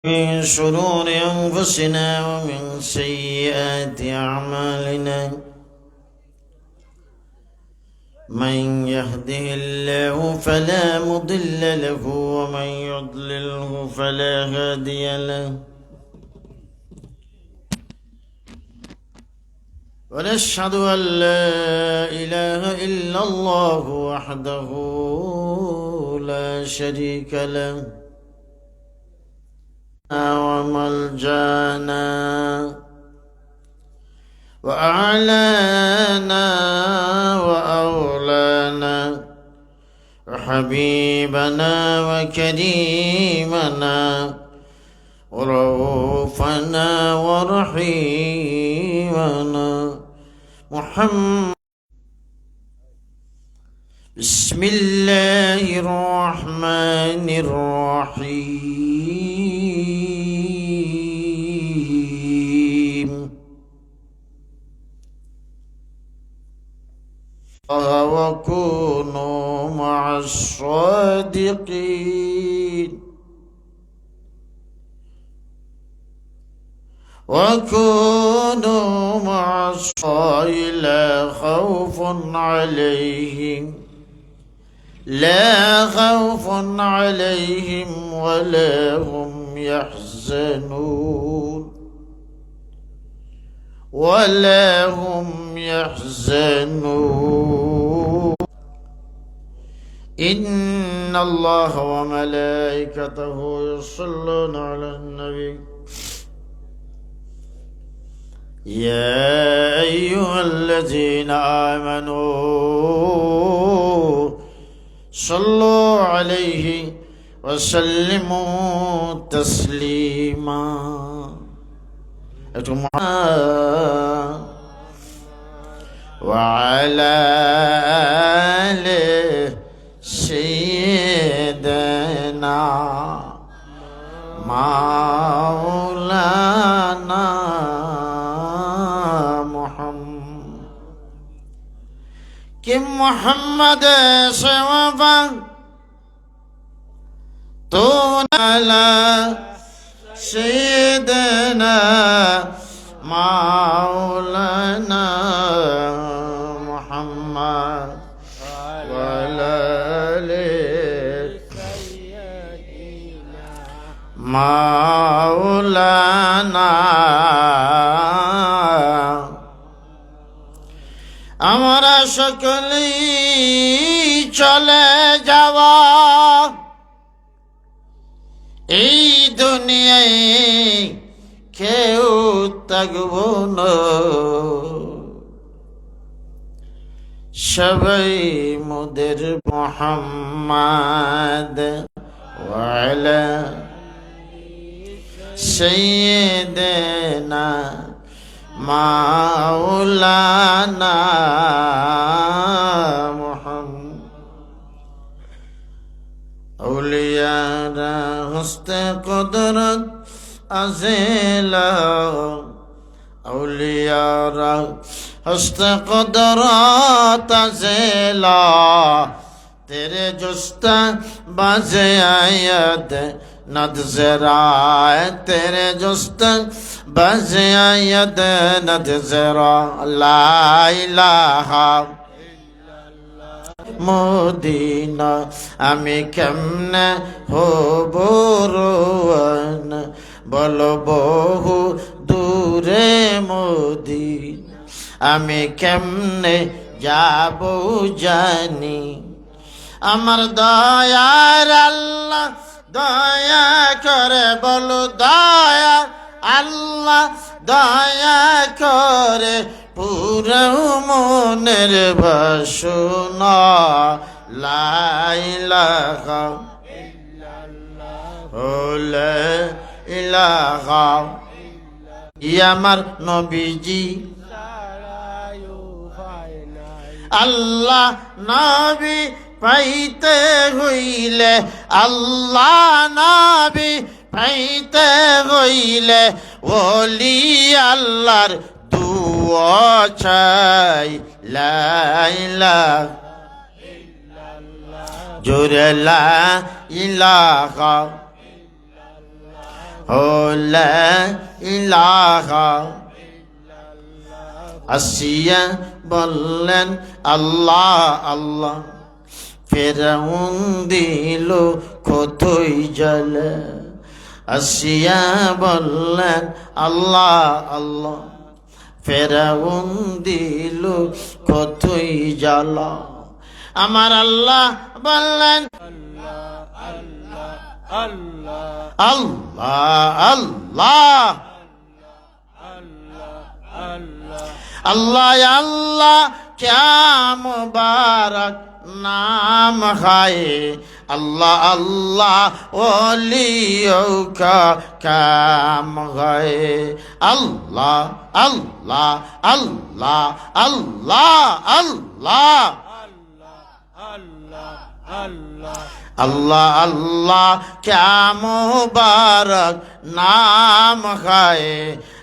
من شرور أنفسنا ومن سيئات أعمالنا من يهده الله فلا مضل له ومن يضلله فلا هادي له ونشهد أن لا إله إلا الله وحده لا شريك له وملجانا وأعلانا وأولانا وحبيبنا وكريمنا ورؤوفنا ورحيمنا محمد. بسم الله الرحمن الرحيم. وكونوا مع الصادقين وكونوا مع الصادقين لا خوف عليهم ولا هم يحزنون إن الله وملائكته يصلون على النبي يا أيها الذين آمنوا صلوا عليه وسلموا تسليما. وعلى آل سيدنا مولانا محمد कि मोहम्मद से वफा तो नाला सैयदना मौलाना मुहम्मद वलाले मौलाना আমরা সকলেই চলে যাওয়া এই দুনিয়ায় কেউ থাকব না, সবাই মোদের মুহাম্মদ ওয়ালা সাইয়্যিদিনা মাওলানা মুহাম্মদ। আউলিয়ারা হস্তে কুদরত আজিলা, আউলিয়ারা হস্তে কুদরত আজিলা, তেরে জুস্তা বাজে আয়াত नज़रा तेरे जुस्त बज़े आयत नज़रा ला इलाहा मदीना आमी केमने हब रोवन बोलो बहु दूरे मदीना आमी केमने जाबो जानी আমার দয়ার আল্লাহ দয়া করে বলো দয়া আল্লাহ দয়া করে পুরো মনের বাসনা লা ইলাহা ইল্লাল্লাহ লা ইলাহা আমার নবীজি আল্লাহ নবী পাইতে হইলে আল্লাহ নবী পাইতে হইলে ওলি আল্লাহর দুআ চাই লা ইলাহা ইল্লাল্লাহ জোরে লা ইলাহা লা ইলাহা আসিয়া বললেন আল্লাহ আল্লাহ ফেরাউন দিল কতই জ্বালা আসিয়া বললেন আল্লাহ আল্লাহ ফেরাউন দিল কতই জ্বালা আমার আল্লাহ বললেন আল্লাহ আল্লাহ আল্লাহ আল্লাহ क्या मुबारक नाम है अल्लाह अल्लाह ओलियों का काम है अल्लाह अल्लाह अल्लाह अल्लाह अल्लाह अल्लाह अल्लाह क्या मुबारक नाम है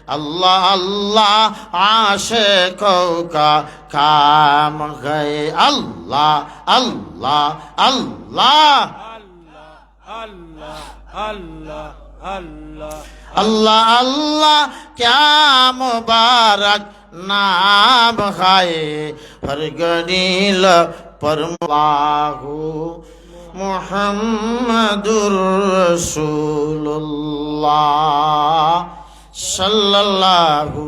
अल्लाह अल्लाह आशिकों का काम है अल्लाह अल्लाह अल्लाह अल्लाह अल्लाह क्या मुबारक नाम है हर गनील परमाहु मुहम्मदुर रसूलुल्लाह सल्लल्लाहु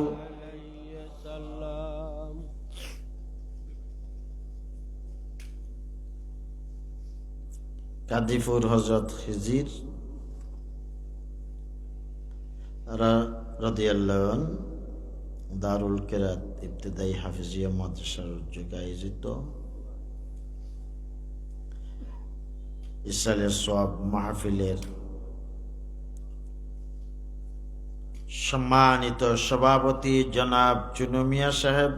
कादीपुर हजरत खिजिर রাদিয়াল্লাহু আনহু দারুল কিরাত ইবতিদায়ী হাফিজিয়া মাদ্রাসার উদ্যোগে আয়োজিত ইসরাইলের সওয়াব মাহফিলের সম্মানিত সভাপতি জনাব চুনু মিয়া সাহেব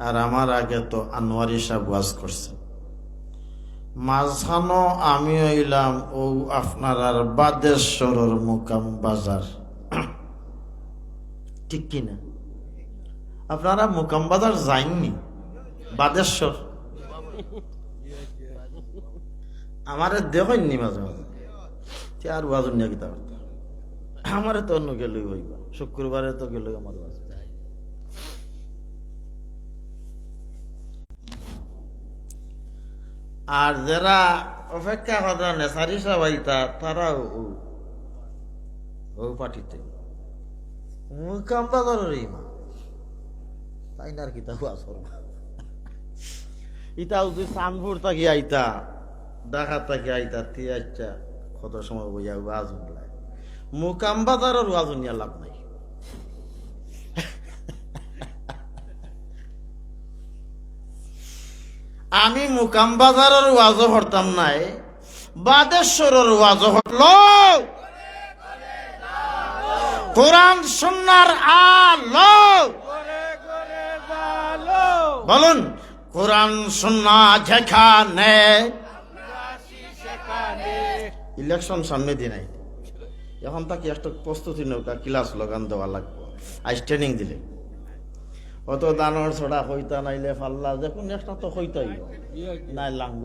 আর আমার আগে তো আনোয়ারি সাহেব ওয়াজ করছেন মাঝখানো আমি হইলাম ও আপনার আর বাদেশ্বরের মুকাম বাজার ঠিক কিনা আপনারা মুকাম বাজার যাননি বাদেশ্বর আমারে দেখেননি মাঝে মাঝে আর বাজন নিয়ে কিতা করতে আমারে তো অন্য গেলেই হইবা শুক্রবারে তো গেলেই আমার বাজ আর যারা অপেক্ষা করা নেশারি সবাইতা তারাও ও পাঠিতে মুকাম বাজারের ইমা তাই না আর কিতা আসর ইটা যদি চাঁদপুর থাকি আইতা ঢাকা থাকি আইতা তি আচ্ছা কত সময় বইয়া ওয়াজন লাই মুকাম বাজারের ওয়াজন নিয়ে লাভ নাই আমি মুকাম বাজারের ওয়াজও হরতাম নাই বাদেশ্বরের ওয়াজও হটলো কোরআন সুন্নাহর আলো বলুন কোরআন সুন্নাহ যেখানে ইলেকশন সামনে দিন নাই এখন তাকে একটা প্রস্তুতি নৌকা ক্লাস লাগান দেওয়া লাগবে আজ ট্রেনিং দিলে অত দানোর ছড়া হইতা নাইলে ফাল্লা যে কোন একটা তো হইতাই নাই লাঙ্গ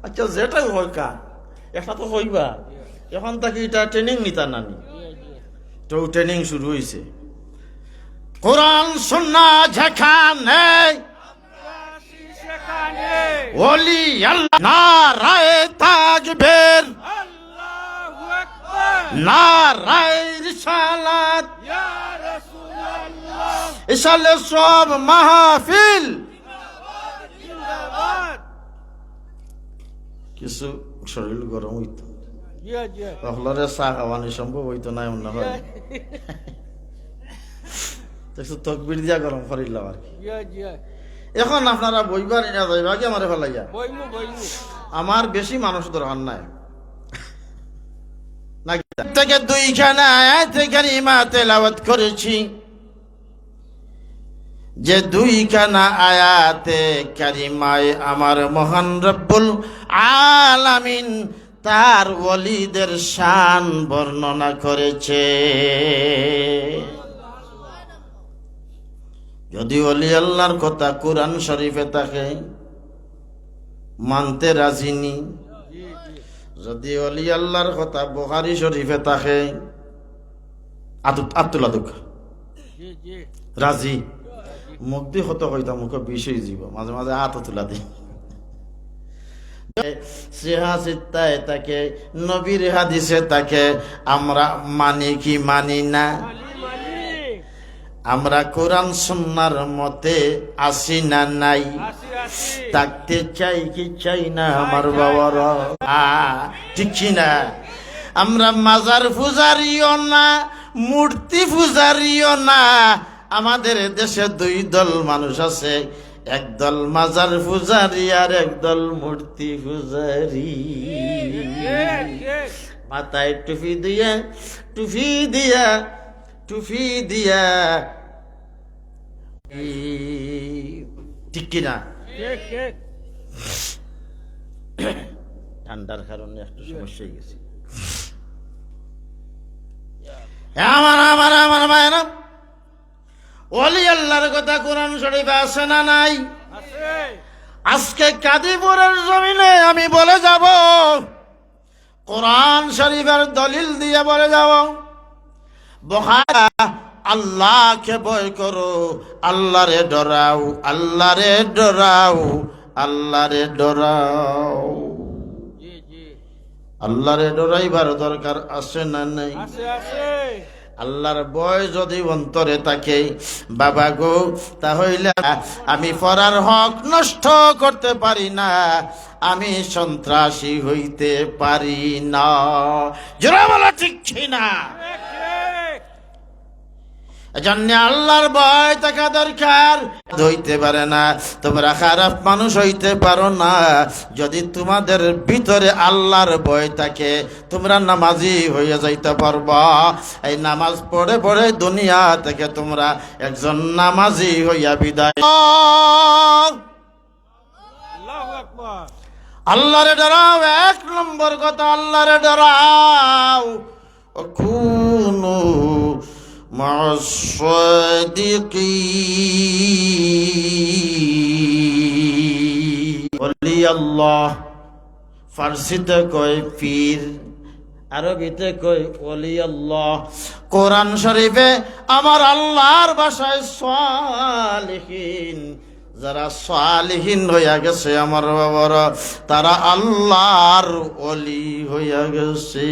আচ্ছা যেটাই হয় কা একটা তো হইবা এখন তাকে এটা ট্রেনিং নিতা নানি তো ট্রেনিং শুরু হয়েছে কোরআন সুন্নাহ যেখানে ওলি আল্লাহ নারায়ে তাকবীর আল্লাহু আকবার নারায়ে রিসালাত ইয়া রাসূলুল্লাহ ইসালে সব মাহফিল জিন্দাবাদ কিছু শরীর গরম হইতো হলরে চা খাওয়ানি সম্ভব হইতো না এমন না হয় তকবির দিয়া গরম করিলাম আর কি এখন আপনারা বইবার না যাইবা কি আমারে ফেলাইয়া আমার বেশি মানুষ দরকার নাই থেকে দুইখানা আয়াতে কারিমা তেলাওয়াত করেছি যে দুইখানা আয়াতে কারিমায় আমার মহান রব্বুল আলামিন তার ওলিদের শান বর্ণনা করেছে যদি ওলি আল্লাহর কথা কোরআন শরীফে থাকে মানতে রাজিনি। যদি অলি আল্লাহর কথা বুখারী শরীফে থাকে আব্দুল্লাহ দুঃখ রাজি মুখ দিয়ে হতো হইতা মুখ বিষয় জীব মাঝে মাঝে হাত তুলা দিই সিহাসিত্তায় তাকে নবীর হাদিসে তাকে আমরা মানি কি মানি না? আমরা কোরআন সুন্নাহর মতে আসি না নাই? থাকতে চাই কি চাই না আমার বাবারা? ঠিক না? আমরা মাজার পূজারিও না, মূর্তি পূজারিও না। আমাদের দেশে দুই দল মানুষ আছে, একদল মাজার পূজারি আর একদল মূর্তি পূজারি। মাথায় টুপি দিয়া ঠিক কিনা? ঠান্ডার কারণে একটু সমস্যা হয়ে গেছে। আমার মায়েরা, ওলি আল্লাহর কথা কোরআন শরীফে আছে না নাই? আজকে কাদিপুরের জমিনে আমি বলে যাব, কোরআন শরীফের দলিল দিয়ে বলে যাব, আল্লাহকে ভয় করো, আল্লাহরে ডরাও, আল্লাহরে ডরাও, আল্লাহরে ডরাও। আল্লাহরে ডরাইবার দরকার আছে না নাই? আল্লাহর ভয় যদি অন্তরে থাকে বাবা গো, তাহলে আমি পরার হক নষ্ট করতে পারি না, আমি সন্ত্রাসী হইতে পারি না। জোরে বলা ঠিক না? এজন্য আল্লাহর ভয় থাকা দরকার। হইতে পারে না, তোমরা খারাপ মানুষ হইতে পারো না। যদি তোমাদের ভিতরে আল্লাহর ভয় থাকে, তোমরা নামাজি হয়ে যাইতে পারবা। এই নামাজ পড়ে পড়ে দুনিয়া থেকে তোমরা একজন নামাজি হইয়া বিদায়। আল্লাহরে ডরাও, এক নম্বর কথা আল্লাহরে ডরাও। কুনু ওলি আল্লাহ, ফার্সিতে কয় পীর, আরবিতে কয় ওলি আল্লাহ। কোরআন শরীফে আমার আল্লাহর ভাষায় সালিহিন। যারা সালিহিন হইয়া গেছে আমার বাবারা, তারা আল্লাহর ওলি হইয়া গেছে।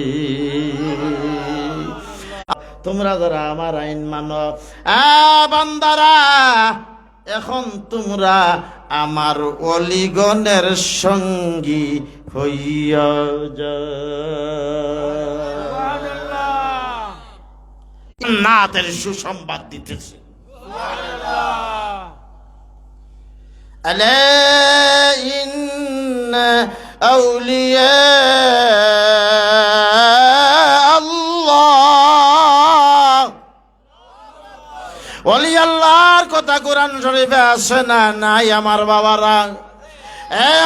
তোমরা যারা আমার আইন মানো, বান্দারা, এখন তোমরা আমার অলিগণের সঙ্গী হইয়া জান্নাতের সুসংবাদ দিতেছে। আলা ইন্না আউলিয়া ওলি আল্লাহর কথা কোরআন শরীফে আছে না নাই? আমার বাবারা,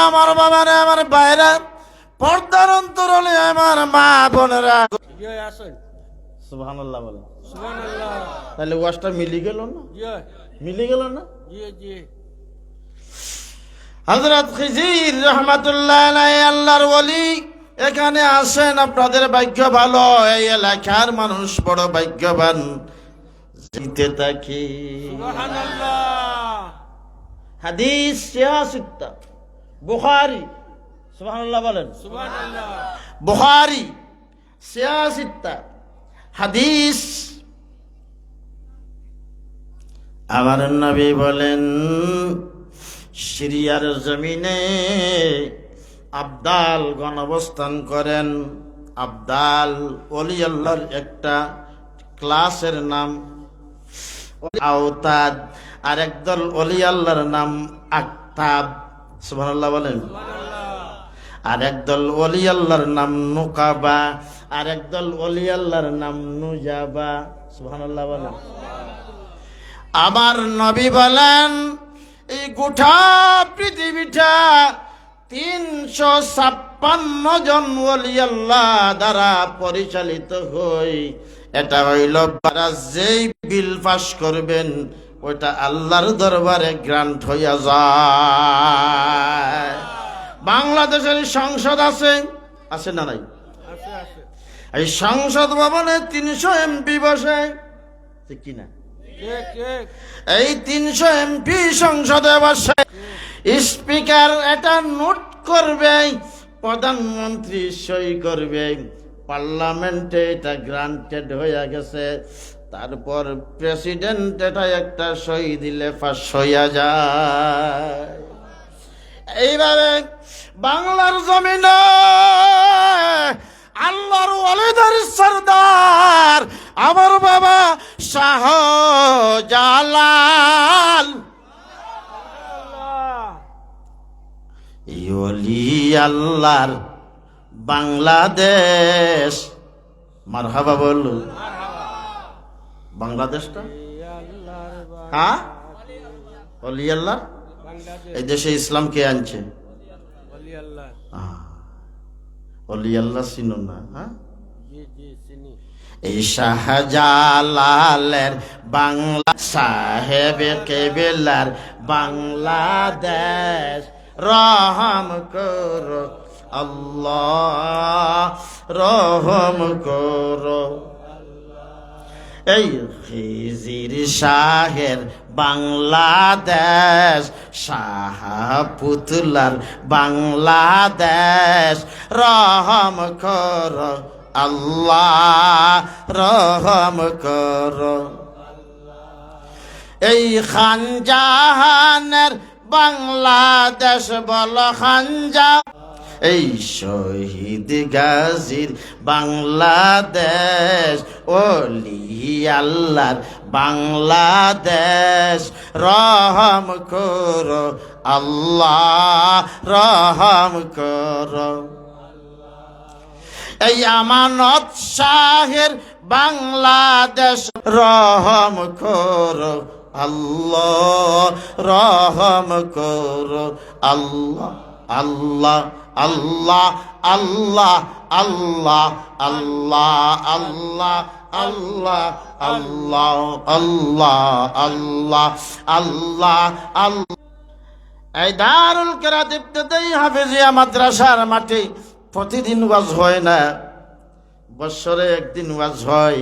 আমার বাবারা, আমার ভাইরা, পর্দার অন্তরালে আমার মা বোনেরা, সুবহানাল্লাহ বলে। তাহলে ওয়াজটা মিলি গেল না? মিলি গেল না? হযরত খিজির রাহমাতুল্লাহ আলাইহি আল্লাহর ওলি এখানে আসেন। আপনাদের ভাগ্য ভালো, এই এলাকার মানুষ বড় ভাগ্যবান। জিতে থাকি হাদিস সিয়াসিত্তা বুখারী, সুবহানাল্লাহ বলেন। বুখারী সিয়াসিত্তা হাদিস। আমার নবী বলেন, সিরিয়ার জমিনে আবদাল গণ অবস্থান করেন। আবদাল ওলি আল্লাহর একটা ক্লাসের নাম। আওতাদ আর একদল ওলি আল্লাহর নাম আকতাব, সুবহানাল্লাহ বলেন। আর একদল ওলি আল্লাহর নাম নুকাবা, আর একদল ওলি আল্লাহর নাম নুজাবা, সুবহানাল্লাহ বলেন। আমার নবী বলেন, এই গোটা পৃথিবীটা 356 জন ওলি আল্লাহ দ্বারা পরিচালিত হই। এটা হইল যেই বিল পাস করবেন ওইটা আল্লাহর দরবারে গ্রান্ট হইয়া যায়। বাংলাদেশের সংসদ আছে, আছে না নাই? এই সংসদ ভবনে 300 এমপি বসে, ঠিক কিনা? এই 300 এমপি সংসদে বসে, স্পিকার এটা নোট করবে, প্রধানমন্ত্রী সই করবে, পার্লামেন্টে এটা গ্রান্টেড হয়ে গেছে, তারপর প্রেসিডেন্ট এটা একটা সই দিলে পাস হইয়া যায়। এইভাবে বাংলার জমিনে আল্লাহর ওয়ালিদের সরদার আমার বাবা শাহজালাল ওলি আল্লাহর বাংলাদেশ, মারহাবা বলু। বাংলাদেশটা হ্যাঁ ওলি আল্লাহ, এই দেশে ইসলাম কে আনছে? ওলি আল্লাহ চিনো না? হ্যাঁ, এই শাহজালালের বাংলা, সাহেবে কেবেলার বাংলাদেশ, রহম করো আল্লাহ, রহম করো। এই খিজির শাহের বাংলাদেশ, শাহপুতলার বাংলাদেশ, রহম করো আল্লাহ, রহম করো। এই খানজাহানের বাংলাদেশ, বল খানজা। এই শহীদ গাজীর বাংলাদেশ, ওলি আল্লাহর বাংলাদেশ, রহম করো আল্লাহ, রহম করো। এই আমানত শাহের বাংলাদেশ, রহম করো আল্লাহ, রহম করো আল্লাহ, আল্লাহ আল্লাহ আল্লাহ আল্লাহ আল্লাহ আল্লাহ আল্লাহ আল্লাহ আল্লাহ আল্লাহ আল্লাহ আল্লাহ। এই দারুল কিরাত ইবতিদায়ী হাফেজিয়া মাদ্রাসার মাঠে প্রতিদিন ওয়াজ হয় না, বছরে একদিন ওয়াজ হয়।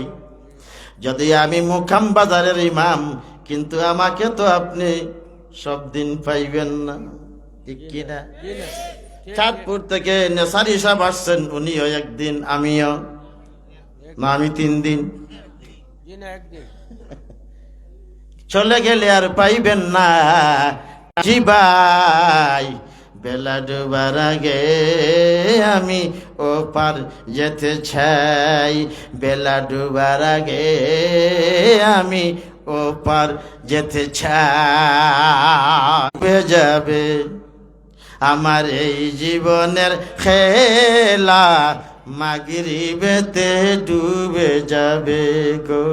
যদি আমি মুকাম বাজারের ইমাম, কিন্তু আমাকে তো আপনি সব দিন পাইবেন না, ঠিক কিনা? চাঁদপুর থেকে নেসারি সাহেব আসছেন, উনিও একদিন, আমিও না, আমি 3 দিন। চলে গেলে আর পাইবেন না। জি ভাই, বেলা ডুবার আগে আমি ও পার যেতে চাই, বেলা ডুবার আগে আমি ও পার যেতে চাই। যাবে আমার এই জীবনের খেলা, মাগরিবেতে ডুবে যাবে গো।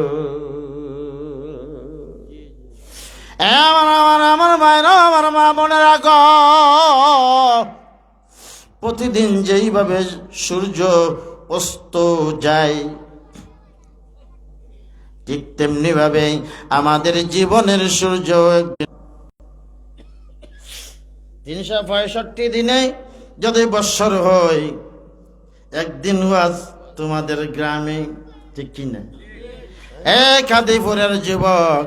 আমার মায়েরা, আমার মা বোনেরা গো, প্রতিদিন যেইভাবে সূর্য অস্ত যায়, ঠিক তেমনি ভাবে আমাদের জীবনের সূর্য 365 দিনে যদি বৎসর হয়, একদিন ওয়াজ তোমাদের গ্রামে, ঠিক কিনা? কাদিপুরের যুবক,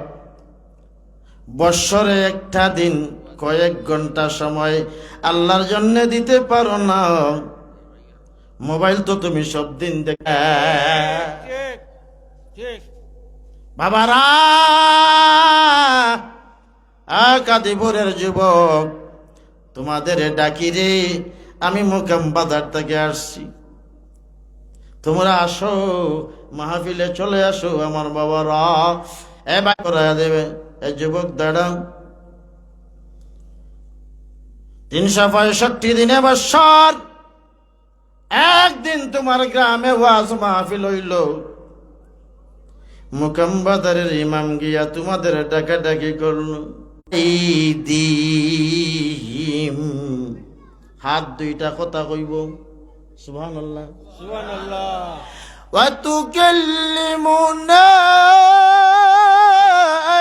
বৎসরে একটা দিন কয়েক ঘন্টা সময় আল্লাহর জন্য দিতে পারো না। মোবাইল তো তুমি সব দিন দেখে। বাবারা, কাদিপুরের যুবক, তোমাদের ডাকি রে, আমি মুকাম বাজার থেকে আসছি, তোমরা আসো, মাহফিলে চলে আসো। আমার বাবারা এবার করা দেবে। এই যুবক দাঁড়াও, 365 দিনে বৎসর একদিন তোমার গ্রামে ওয়াজ মাহফিল হইল, মুকাম বাজারের ইমাম গিয়া তোমাদের ডাকাডাকি করল। হাত দুইটা কথা কইব, সুবহানাল্লাহ সুবহানাল্লাহ। ওয়া তুকাল্লিমুনা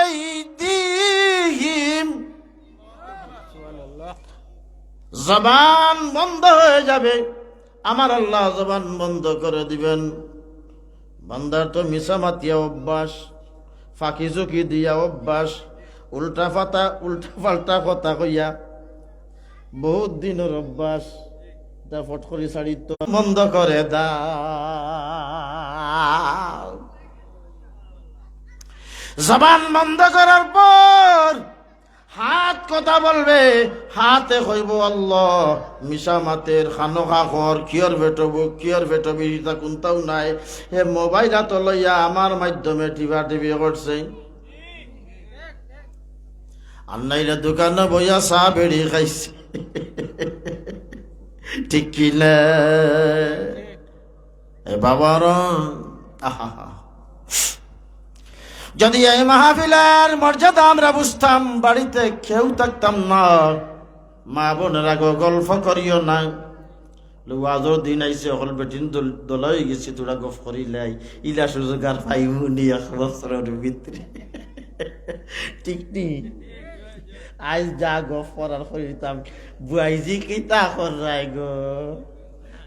আইদিহিম, জবান বন্ধ হয়ে যাবে, আমার আল্লাহ জবান বন্ধ করে দিবেন। বান্দার তো মিছামাতিয়া অভ্যাস, ফাঁকি ঝুঁকি দিয়া অভ্যাস, উল্টা পাল্টা কথা কইয়া বহুত দিনের অভ্যাস, তা ফট করে ছাড়ি তো বন্ধ করে দাও। জবান বন্ধ করার পর হাত কথা বলবে, হাতে কইব আল্লাহ, মিশা মাতের খানো খাখর কিয়র ভেটবি তা কোনটাও নাই। হে মোবাইল হাত লইয়া আমার মাধ্যমে টিভা টিভি করছে, আন্নাইরা দোকানে বইয়া চা বেড়ি খাইছে, ঠিক কিনা এ বাবার। আহা, যদি এই মাহফিলের মর্যাদা আমরা বুঝতাম, বাড়িতে কেউ থাকতাম না। মা বোনেরা গল্প করিও না, আজর দিন আইসে হল বেটিন দলাই গেছি, তোরা গপ করিলাই ইলা সুযোগ আর পাইবনি 1 বছরের ভিতরে, ঠিক নি? আজ যা গপ করার করিতাম, বুয়াইজি কিতা করাই গো,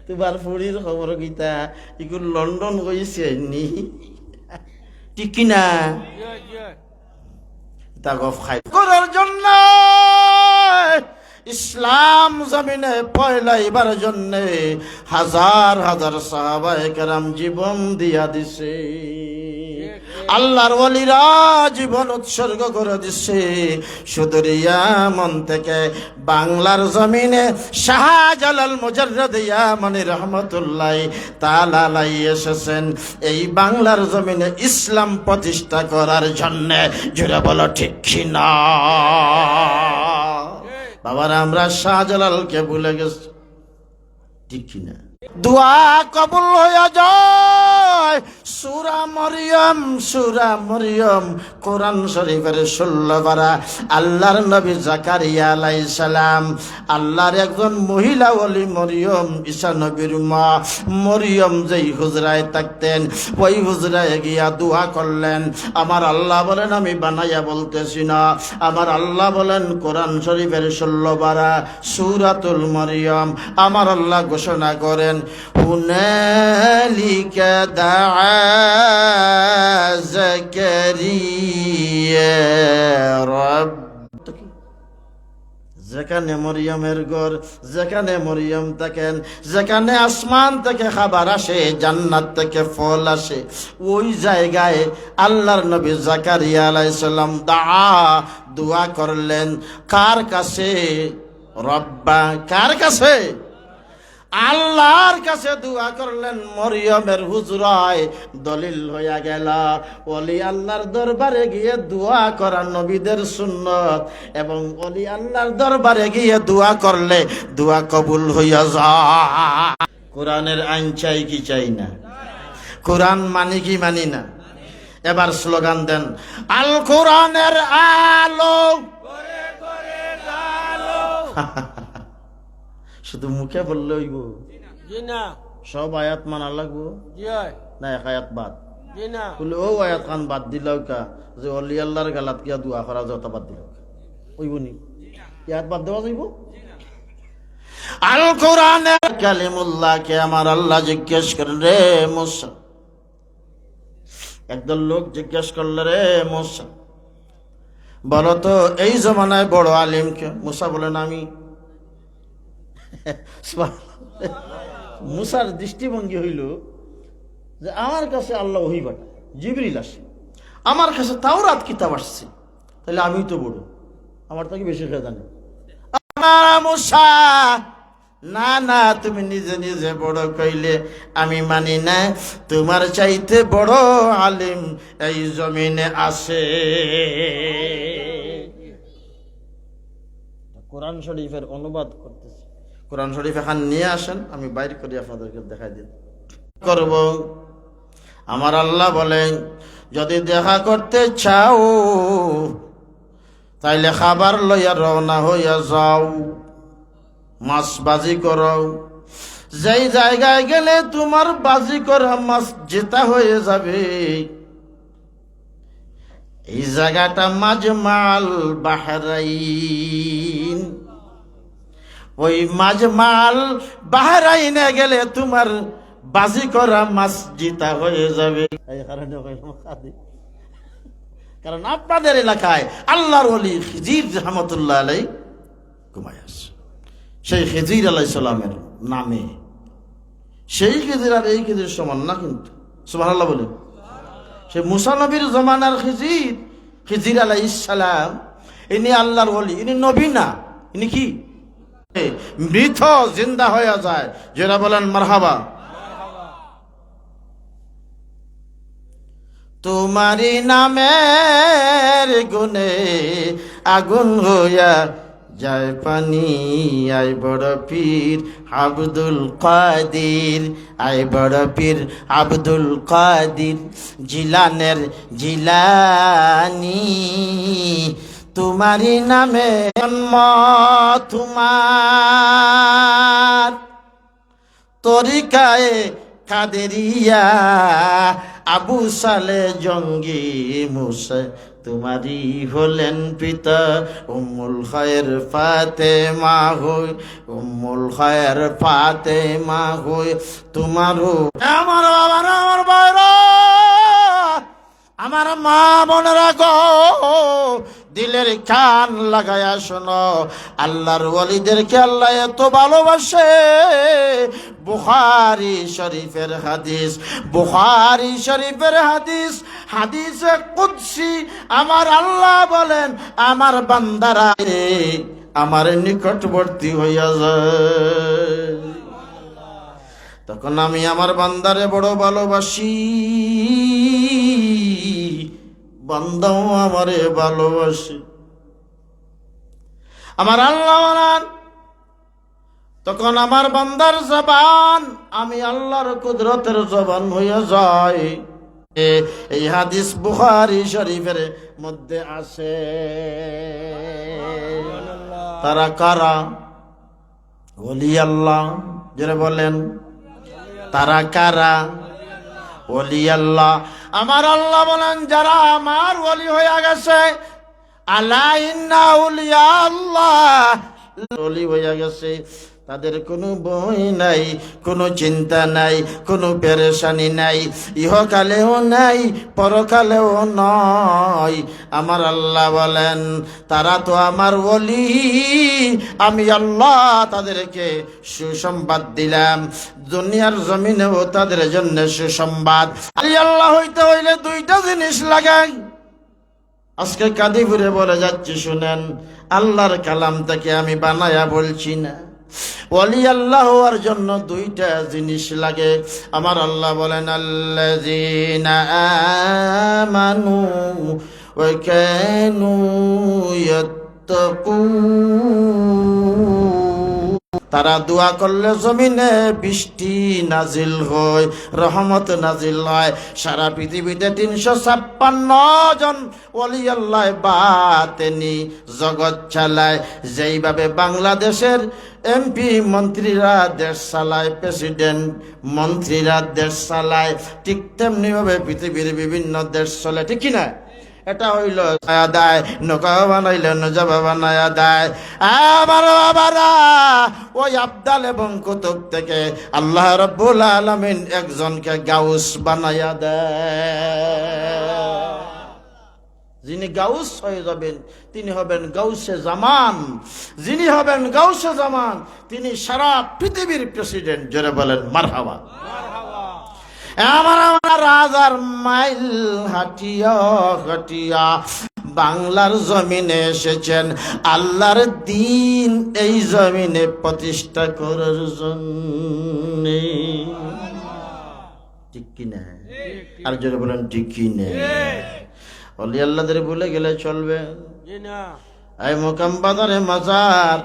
তোমার ফুড়ির খবর কিতা, এগুলো লন্ডন গইছে নি, ঠিক কিনা? তা গপ খাই করার জন্য ইসলাম জমিনে পয়লাইবার জন্যে হাজার হাজার সাহাবায়ে কেরাম জীবন দিয়া দিছে, আল্লাহর ওলিরা জীবন উৎসর্গ করে দিছে। শুধু ইয়ামন থেকে বাংলার জমিনে শাহজালাল মুজাররদ ইয়ামানি রহমতুল্লাহ তাআলা আলাইহি এসেছেন এই বাংলার জমিনে ইসলাম প্রতিষ্ঠা করার জন্য। জোরে বলো ঠিক কিনা? বাবারা আমরা শাহজালালকে ভুলে গেছি, ঠিক কিনা? দোয়া কবুল হয়ে যায়। সূরা মরিয়ম কোরআন শরীফের 16 পারা। আল্লাহর নবী জাকারিয়া আলাইহিস সালাম, আল্লাহর একজন মহিলা ওলি মরিয়ম, ঈসা নবীর মা মরিয়ম যেই হুজরায় থাকতেন, ওই হুজরায় গিয়া দোয়া করলেন। আমার আল্লাহ বলেন, আমি বানাইয়া বলতেছি না, আমার আল্লাহ বলেন কোরআন শরীফের 16 পারা সূরাতুল মরিয়ম, আমার আল্লাহ ঘোষণা করেন, হুনালিকা দাআ জাকারিয়া রাব্ব। যেখানে মরিয়মের ঘর, যেখানে মরিয়ম থাকেন, যেখানে আসমান থেকে খাবার আসে, জান্নাত থেকে ফল আসে, ওই জায়গায় আল্লাহর নবী জাকারিয়া আলাইহিস সালাম দোয়া করলেন। কার কাছে? রব্বা। কার কাছে? আল্লাহর কাছে দোয়া করলেন। মরিয়মের হুজরায় দলিল হইয়া গেল, ওলি আল্লাহর দরবারে গিয়ে দোয়া করা নবীদের সুন্নত, এবং ওলি আল্লাহর দরবারে গিয়ে দোয়া করলে দোয়া কবুল হইয়া যায়। কোরআনের আইন চাই কি চাই না? কোরআন মানি কি মানি না? এবার স্লোগান দেন, আল কোরআনের আলো। শুধু মুখে বললে হইব না, সব আয়াত মানা লাগবো না? এক আয়াত বাদ বলে ও আয়াত খান বাদ দিলাও কা, যে অলি আল্লাহর গালাত কিয়া দোয়া করা যত বাদ দিল হইব নি? ইয়াত বাদ দেওয়া যাইব? আল কোরআনের কালিমুল্লাহকে আমার আল্লাহ জিজ্ঞেস করেন, রে মুসা, একদল লোক জিজ্ঞেস করলে, রে মুসা বলো তো এই জমানায় বড় আলিম কে? মুসা বলেন আমি। মুসার দৃষ্টিভঙ্গি হইল যে আমার কাছে আল্লাহ ওহী পাঠায়, জিবরিল আসে, আমার কাছে তাওরাত কিতাব আসছে, তাহলে আমি তো বড়, আমার থেকে বেশি খেয়ে জানি। মুসা, না না, তুমি নিজে নিজে বড় কইলে আমি মানি না, তোমার চাইতে বড় আলিম এই জমিনে আছে। কোরআন শরীফের অনুবাদ করতেছি, কোরআন শরীফ এখন নিয়ে আসেন, আমি বাইর করে আপনাদেরকে দেখাই দিই করব। আমার আল্লাহ বলেন, যদি দেখা করতে চাও তাইলে খাবার লইয়া রওনা হইয়া যাও, মাছ বাজি করো, যেই জায়গায় গেলে তোমার বাজি করা মাছ জেতা হয়ে যাবে, এই জায়গাটা মাজমাল বাহরাইন। ওই মাজমাল বাহরাইনে গেলে তোমার বাজি করা মাছ জিতা হয়ে যাবে। এই কারণে কারণ আপনাদের এলাকায় আল্লাহর ওলি খিজির রহমতুল্লাহ আলাই ঘুমায় আসে। সেই খিজির আলাইহিস সালামের নামে, সেই খিজির আর এই খিজির সমান না কিন্তু, সুবহানাল্লাহ বলেন। সেই মুসা নবীর জমানার খিজির, খিজির আলাইহিস সালাম, ইনি আল্লাহর ওলি, ইনি নবী না, ইনি কি মৃত জিন্দা হয়ে যায়, যারা বলেন মারহাবা। তোমারি নামের গুণে আগুন হইয়া যায় পানি, আই বড় পীর আব্দুল কাদির, আই বড় পীর আব্দুল কাদির জিলানের জিলানি। তোমারি নামে জন্ম তোমার, তরিকায়ে কাদেরিয়া, আবু সালে জঙ্গি মুসা তোমারি হলেন পিতা, উম্মুল খায়ের ফাতেমা হই, উম্মুল খায়ের ফাতেমা হই তোমারও। আমার বাবারা, আমার ভাইরা, আমার মা বোনেরা গো, দিলের কান লাগায়া শোনো, আল্লাহর ওয়ালিদেরকে আল্লাহ এত ভালোবাসে। বুখারী শরীফের হাদিস, বুখারী শরীফের হাদিস, হাদিসে কুদসি, আমার আল্লাহ বলেন, আমার বান্দারা আমার নিকটবর্তী হইয়া যায়, তখন আমি আমার বান্দারে বড় ভালোবাসি, বান্দাও আমারে ভালোবাসে। আমার আল্লাহ বলেন, তখন আমার বান্দার জবান আমি আল্লাহর কুদরতের জবান হইয়া যায়। এই হাদিস বুখারী শরীফের মধ্যে আছে। তারা কারা? ওলি আল্লাহ, যারা বলেন তারা কারা? ওলি আল্লাহ। আমার আল্লাহ বলেন, যারা আমার ওলি হয়ে গেছে, আলা ইন্না আউলিয়া আল্লাহ, ওলি হয়ে গেছে, তাদের কোনো ভয় নাই, কোনো চিন্তা নাই, কোনো পেরেশানি নাই, ইহকালেও নাই, পরকালেও নয়। আমার আল্লাহ বলেন, তারা তো আমার ওলি, আমি আল্লাহ তাদেরকে সুসংবাদ দিলাম, দুনিয়ার জমিনেও তাদের জন্য সুসংবাদ। আল্লাহ হইতে হইলে দুইটা জিনিস লাগাই। আজকে কাদিপুরে বলে যাচ্ছি, শুনেন, আল্লাহর কালাম থেকে আমি বানায়া বলছি না। ওলি আল্লাহ হওয়ার জন্য দুইটা জিনিস লাগে। আমার আল্লাহ বলেন, আল্লাযীনা আমানু ওয়া কানু ইয়াত্তাকুন, তারা দোয়া করলে জমিনে বৃষ্টি নাজিল হয়, রহমত নাজিল হয়। সারা পৃথিবীতে 356 জন ওলি আল্লাহ বাতেনি জগৎ চালায়। যেইভাবে বাংলাদেশের এমপি মন্ত্রীরা দেশ চালায়, প্রেসিডেন্ট মন্ত্রীরা দেশ চালায়, ঠিক তেমনি ভাবে পৃথিবীর বিভিন্ন দেশ চলে, ঠিক কিনা? এটা হইল আদায়, নৌকা বানাইলে নজাবা বানায়া দেয়। আমার বাবারা, ওই আবদাল এবং কুতুব থেকে আল্লাহ রাব্বুল আলামিন একজনকে গাউস বানায়া দেয়। যিনি গাউস হয়ে যাবেন তিনি হবেন গাউসে জামান। যিনি হবেন গাউসে জামান তিনি সারা পৃথিবীর প্রেসিডেন্ট। জোরে বলেন মারহাবা। আমার আমার হাজার মাইল হাটিয়া হাটিয়া বাংলার জমিনে এসেছেন আল্লাহর দ্বীন এই জমিনে প্রতিষ্ঠা করার জন্য, ঠিক কিনা? আর জোরে বলেন ঠিক কিনা? ওলি আল্লাহদের ভুলে গেলে চলবে? এই মোকাম বাজারে মাজার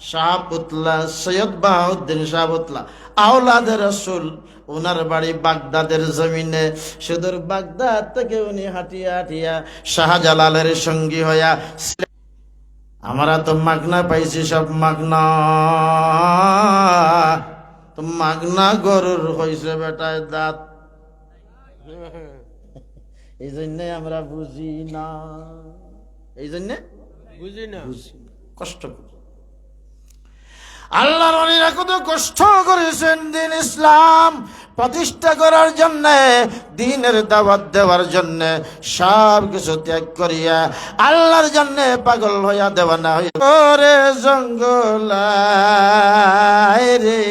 শাহপুতলা সৈয়দ বাহাউদ্দিন শাহপুতলা আওলাদে রাসূল, ওনার বাড়ি বাগদাদের জমিনে। সুদূর বাগদাদ থেকে উনি হাঁটিয়া হাঁটিয়া শাহজালালের সঙ্গী হইয়া, আমরা তো মাগনা পাইছি, সব মাগনা, তো মাগনা গরুর হইছে বেটায় দাঁত, এই জন্যে আমরা বুঝি না, এই জন্যে বুঝি না, কষ্ট করি। আল্লাহর ওলিরা কত কষ্ট করেছেন দিন ইসলাম প্রতিষ্ঠা করার জন্য, দ্বীনের দাওয়াত দেওয়ার জন্য, সব কিছু ত্যাগ করিয়া আল্লাহর জন্য পাগল হইয়া দেওয়ানা হইয়া ওরে জঙ্গলায় রে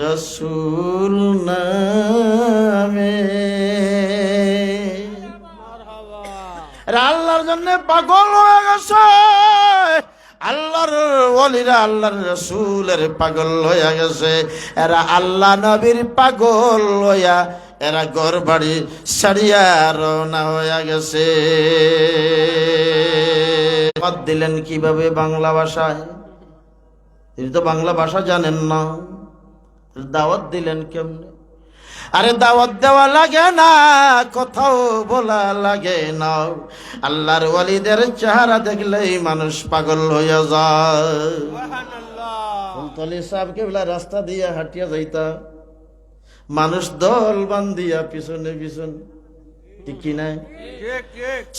রসুল নামে, আল্লাহর জন্য পাগল হয়ে গেছে। আল্লাহর ওলিরা আল্লাহর রসুলের পাগল হইয়া গেছে। এরা আল্লাহ নবীর পাগল হইয়া এরা ঘর বাড়ি ছাড়িয়া রওনা হইয়া গেছে। দিলেন কিভাবে বাংলা ভাষায়? তিনি তো বাংলা ভাষা জানেন না, দাওয়াত দিলেন কেমনে? আরে দাওয়াত দেওয়া লাগে না, কোথাও বলা লাগে না, আল্লাহর ওয়ালিদের চেহারা দেখলেই মানুষ পাগল হইয়া যায়। ফুলতলি সাহেব কেবলা রাস্তা দিয়ে হাঁটিয়া যাইতা, মানুষ দল বান্ধিয়া পিছনে পিছনে, ঠিক কি নাই?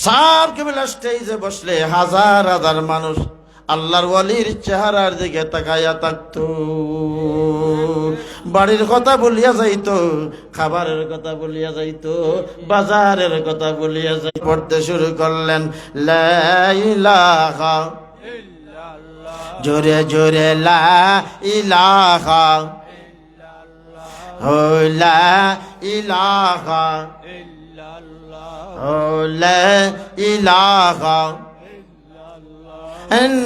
সাহেব কেবলা স্টেজে বসলে হাজার হাজার মানুষ আল্লাহর ওয়ালির চেহারার দিকে তাকাইয়া থাকতো। বাড়ির কথা বলিয়া যাইতো, খাবারের কথা বলিয়া যাইতো, বাজারের কথা বলিয়া যাই। পড়তে শুরু করলেন লা ইলাহা ইল্লাল্লাহ, জোরে জোরে লা ইলাহা ইল্লাল্লাহ, ও লা ইলাহা ইল্লাল্লাহ, ও লা ইলাহা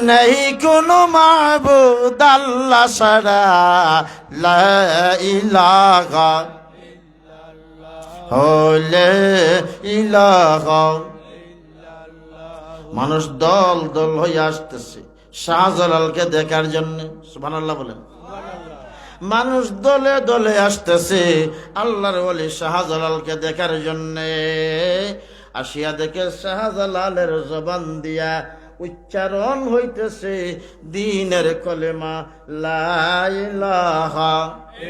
नहीं কোনো মাবুদ আল্লাহ ছাড়া, লা ইলাহা ইল্লাল্লাহ, লা ইলাহা ইল্লাল্লাহ। মানুষ দল দল হয়ে আসতেছে শাহজালালকে দেখার জন্য, সুবহানাল্লাহ বলেন। মানুষ দলে দলে আসতেছে আল্লাহর ওলি শাহজালালকে দেখার জন্য। আসিয়া দেখে শাহজালালের জবান দিয়া উচ্চারণ হইতেছে দ্বীনের কলেমা লা ইলাহা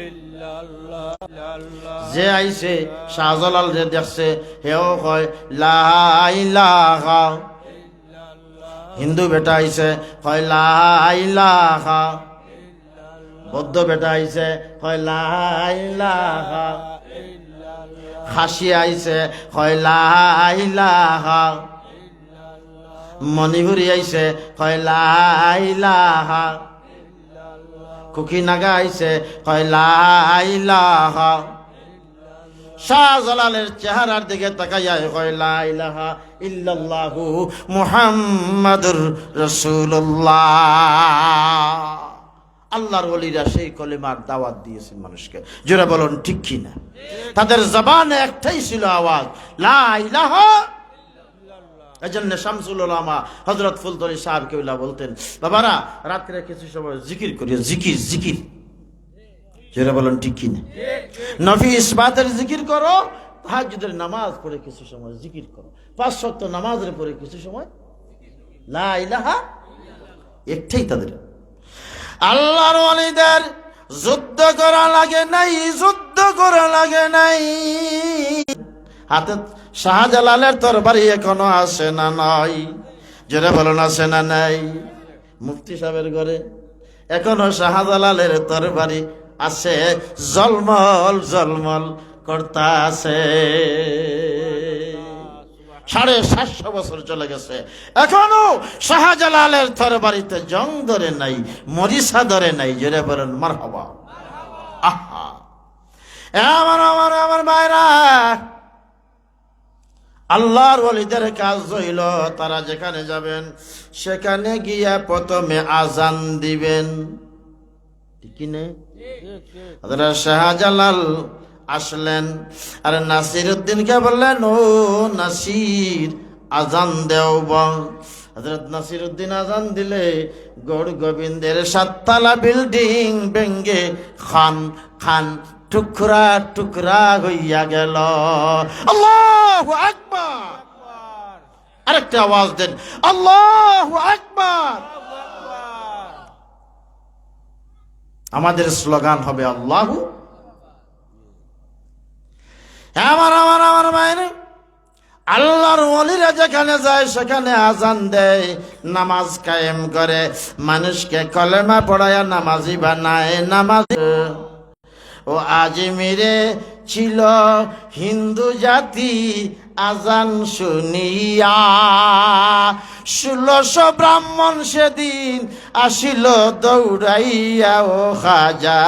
ইল্লাল্লাহ। যে আইছে শাহজালাল যে দেখছে হেও কয় লা ইলাহা ইল্লাল্লাহ। হিন্দু বেটা আইছে কয় লা ইলাহা ইল্লাল্লাহ। বৌদ্ধ বেটা আইছে কয় লা ইলাহা ইল্লাল্লাহ। খাসি আইছে কয় লা ইলাহা, মণিপুরি আইছে কয় লা ইলাহা, কুকি নাগা আইছে কয় লা ইলাহা। শাহজালালের চেহারার দিকে তাকাইয়া কয় লা ইলাহা ইল্লাল্লাহু মুহাম্মাদুর রাসূলুল্লাহ। আল্লাহর ওলিরা সেই কলেমার দাওয়াত দিয়েছেন মানুষকে, জোরে বলুন ঠিক কি না? তাদের জবানে একটাই ছিল আওয়াজ লা ইলাহা। এজন্য শামসুল উলামা হযরত ফুলতলি সাহেব কেবলা বলতেন, বাবারা রাত্রে কিছু সময় জিকির করিও, জিকির জিকির, জোরে বলুন ঠিক কি না? নফি ইসবাতের জিকির করো, তাহাজ্জুদের নামাজ পড়ে কিছু সময় জিকির করো, 5 ওয়াক্ত নামাজের পরে কিছু সময় লা ইলাহা। একটাই তাদের। আল্লাহর ওয়ালিদের যুদ্ধ করা লাগে নাই, যুদ্ধ করা লাগে নাই। হাতে শাহজালালের তরবারি এখনো আসে না নাই? জোরে বলুন আসে না নাই? মুফতি সাহেবের ঘরে এখনো শাহজালালের তরবারি আছে, জলমল জলমল করতা আছে। 750 বছর চলে গেছে, এখনো শাহজালালের তরবারিতে জং ধরে নাই, মরিচা ধরে নাই। জোরে বলেন মারহাবা। আহা আমার আমার আমার ভাইরা, আল্লাহর ওলিদের কাজ হইল তারা যেখানে যাবেন সেখানে গিয়া প্রথমে আজান দিবেন, ঠিক না? হযরত শাহজালাল আসলেন আর নাসির উদ্দিনকে বললেন, ও নাসির আজান দেও। হযরত নাসির উদ্দিন আজান দিলে গৌর গোবিন্দের 7 তলা বিল্ডিং ভেঙ্গে খান খান টুকরা টুকরা হইয়া গেল। আল্লাহু আকবার। আরেকটা আওয়াজ দেন, আল্লাহু আকবার। আমাদের স্লোগান হবে আল্লাহু। আমার আমার আমার ভাইরা, আল্লাহর ওলিরা যেখানে যায় সেখানে আজান দেয়, নামাজ কায়েম করে, মানুষকে কলেমা পড়ায়া নামাজি বানায়। নামাজ ও আজমিরে ছিল হিন্দু জাতি আজান শুনিয়া, 1600 ব্রাহ্মণ সেদিন আসিল দৌড়াইয়া, ও খাজা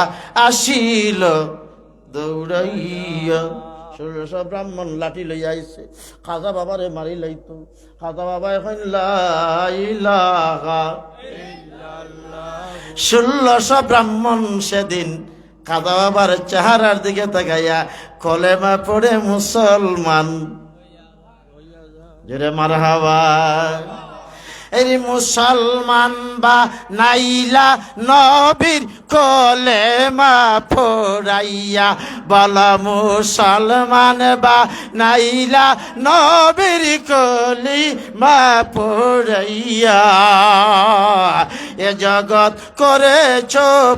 আসিল দৌড়াইয়া। 1600 ব্রাহ্মণ লাঠি লইয়া আইছে, খাজা বাবারে মারি লাইতো। খাজা বাবা এখন লা ইলাহা ইল্লাল্লাহ। 1600 ব্রাহ্মণ সেদিন খাজা বাবার চেহারার দিকে তাকাইয়া কলেমা পড়ে মুসলমান। জোরে মারহাবা। এই মুসলমান বা নাইলা নবীর কলেমা পড়াইয়া, বলা মুসলমান বা নাইলা নবীর কলেমা পড়াইয়া, এ জগৎ করেছ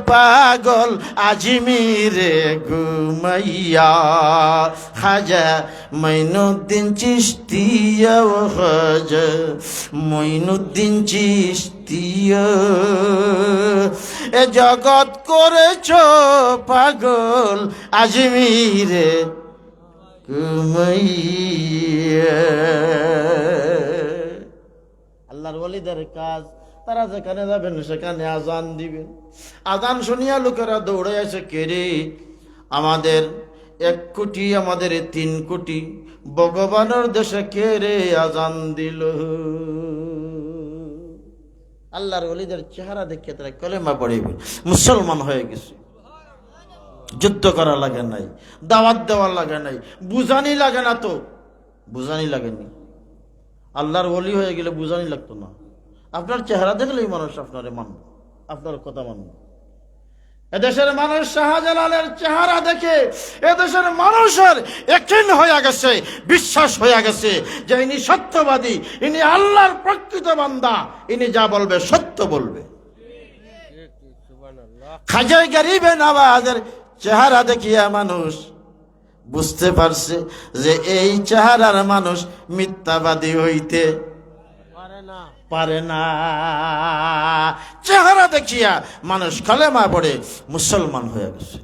পাগল আজমিরে ঘুমাইয়া। খাজা মঈনুদ্দিন চিশতিয়া, ও খাজা মঈনুদ্দিন চিশতিয়া, এ জগৎ করেছ পাগল আজমিরে ঘুমাইয়া। আল্লাহর ওলিদের কাজ, তারা যেখানে যাবেন সেখানে আজান দিবেন। আজান শুনিয়া লোকেরা দৌড়ে আসে, কে রে? আমাদের 1 কোটি, আমাদের 3 কোটি ভগবানের দেশে কে রে আজান দিল? আল্লাহর ওলিদের চেহারা দেখে তারা কলেমা পড়িবে, মুসলমান হয়ে গেছে। যুদ্ধ করা লাগে নাই, দাওয়াত দেওয়া লাগে নাই, বুঝানি লাগে না। তো বুঝানি লাগেনি। আল্লাহর ওলি হয়ে গেলে বুঝানি লাগতো না। আপনার চেহারা দেখলেই মানুষ আপনারে মানবে, আপনার কথা মানবে। এদেশের মানুষ শাহজালালের চেহারা দেখে এদেশের মানুষের একদিন হয়ে গেছে, বিশ্বাস হয়ে গেছে যে ইনি সত্যবাদী, ইনি আল্লাহর প্রকৃত বান্দা, ইনি যা বলবে সত্য বলবে। খাজা গরিবে নওয়াজের চেহারা দেখিয়া মানুষ বুঝতে পারছে যে এই চেহারার মানুষ মিথ্যাবাদী হইতে পারে না। চেহারা দেখিয়া মানুষ কালেমা পড়ে মুসলমান হয়ে গেছে।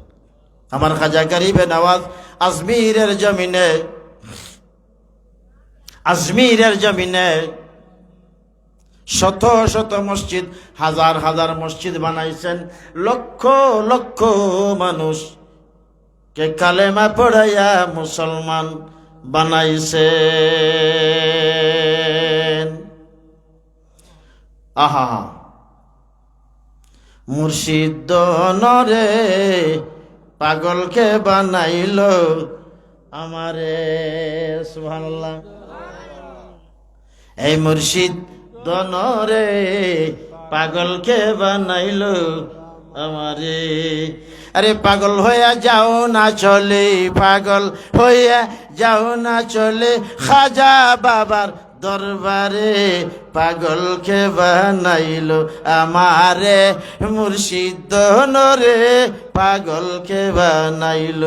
আমার খাজা গরিবে নওয়াজ আজমিরের জমিনে শত শত মসজিদ, হাজার হাজার মসজিদ বানাইছেন, লক্ষ লক্ষ মানুষ কে কালেমা পড়াইয়া মুসলমান বানাইছেন। আহা, মুর্শিদ নরে পাগলকে বানাইল আমারে, সুবহানাল্লাহ। এই মুর্শিদ নরে পাগলকে বানাইল আমারে। আরে পাগল হইয়া যাও না চলে, পাগল হইয়া যাও না চলে, খাজা বাবার দরবারে পাগলকে বানাইল আমারে, মুর্শিদ নরে পাগলকে বানাইল।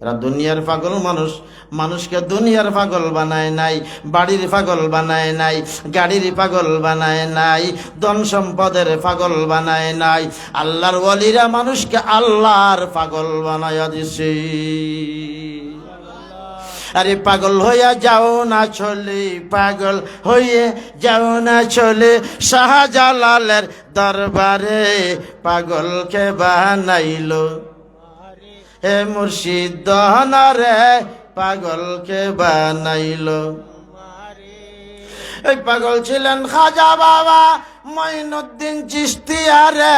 এরা দুনিয়ার পাগল মানুষ, মানুষকে দুনিয়ার পাগল বানায় নাই, বাড়ির পাগল বানায় নাই, গাড়ির পাগল বানায় নাই, ধন সম্পদের পাগল বানায় নাই। আল্লাহর ওলিরা মানুষকে আল্লাহর পাগল বানায়া দিছে। আরে পাগল হইয়া যাও না চলে, পাগল হইয়ে যাও না চলে, শাহজালালের দরবারে পাগলকে বানাইল হে মুর্শিদ নরে পাগলকে বানাইল। এই পাগল ছিলেন খাজা বাবা মঈনুদ্দিন চিশতিয়া রে।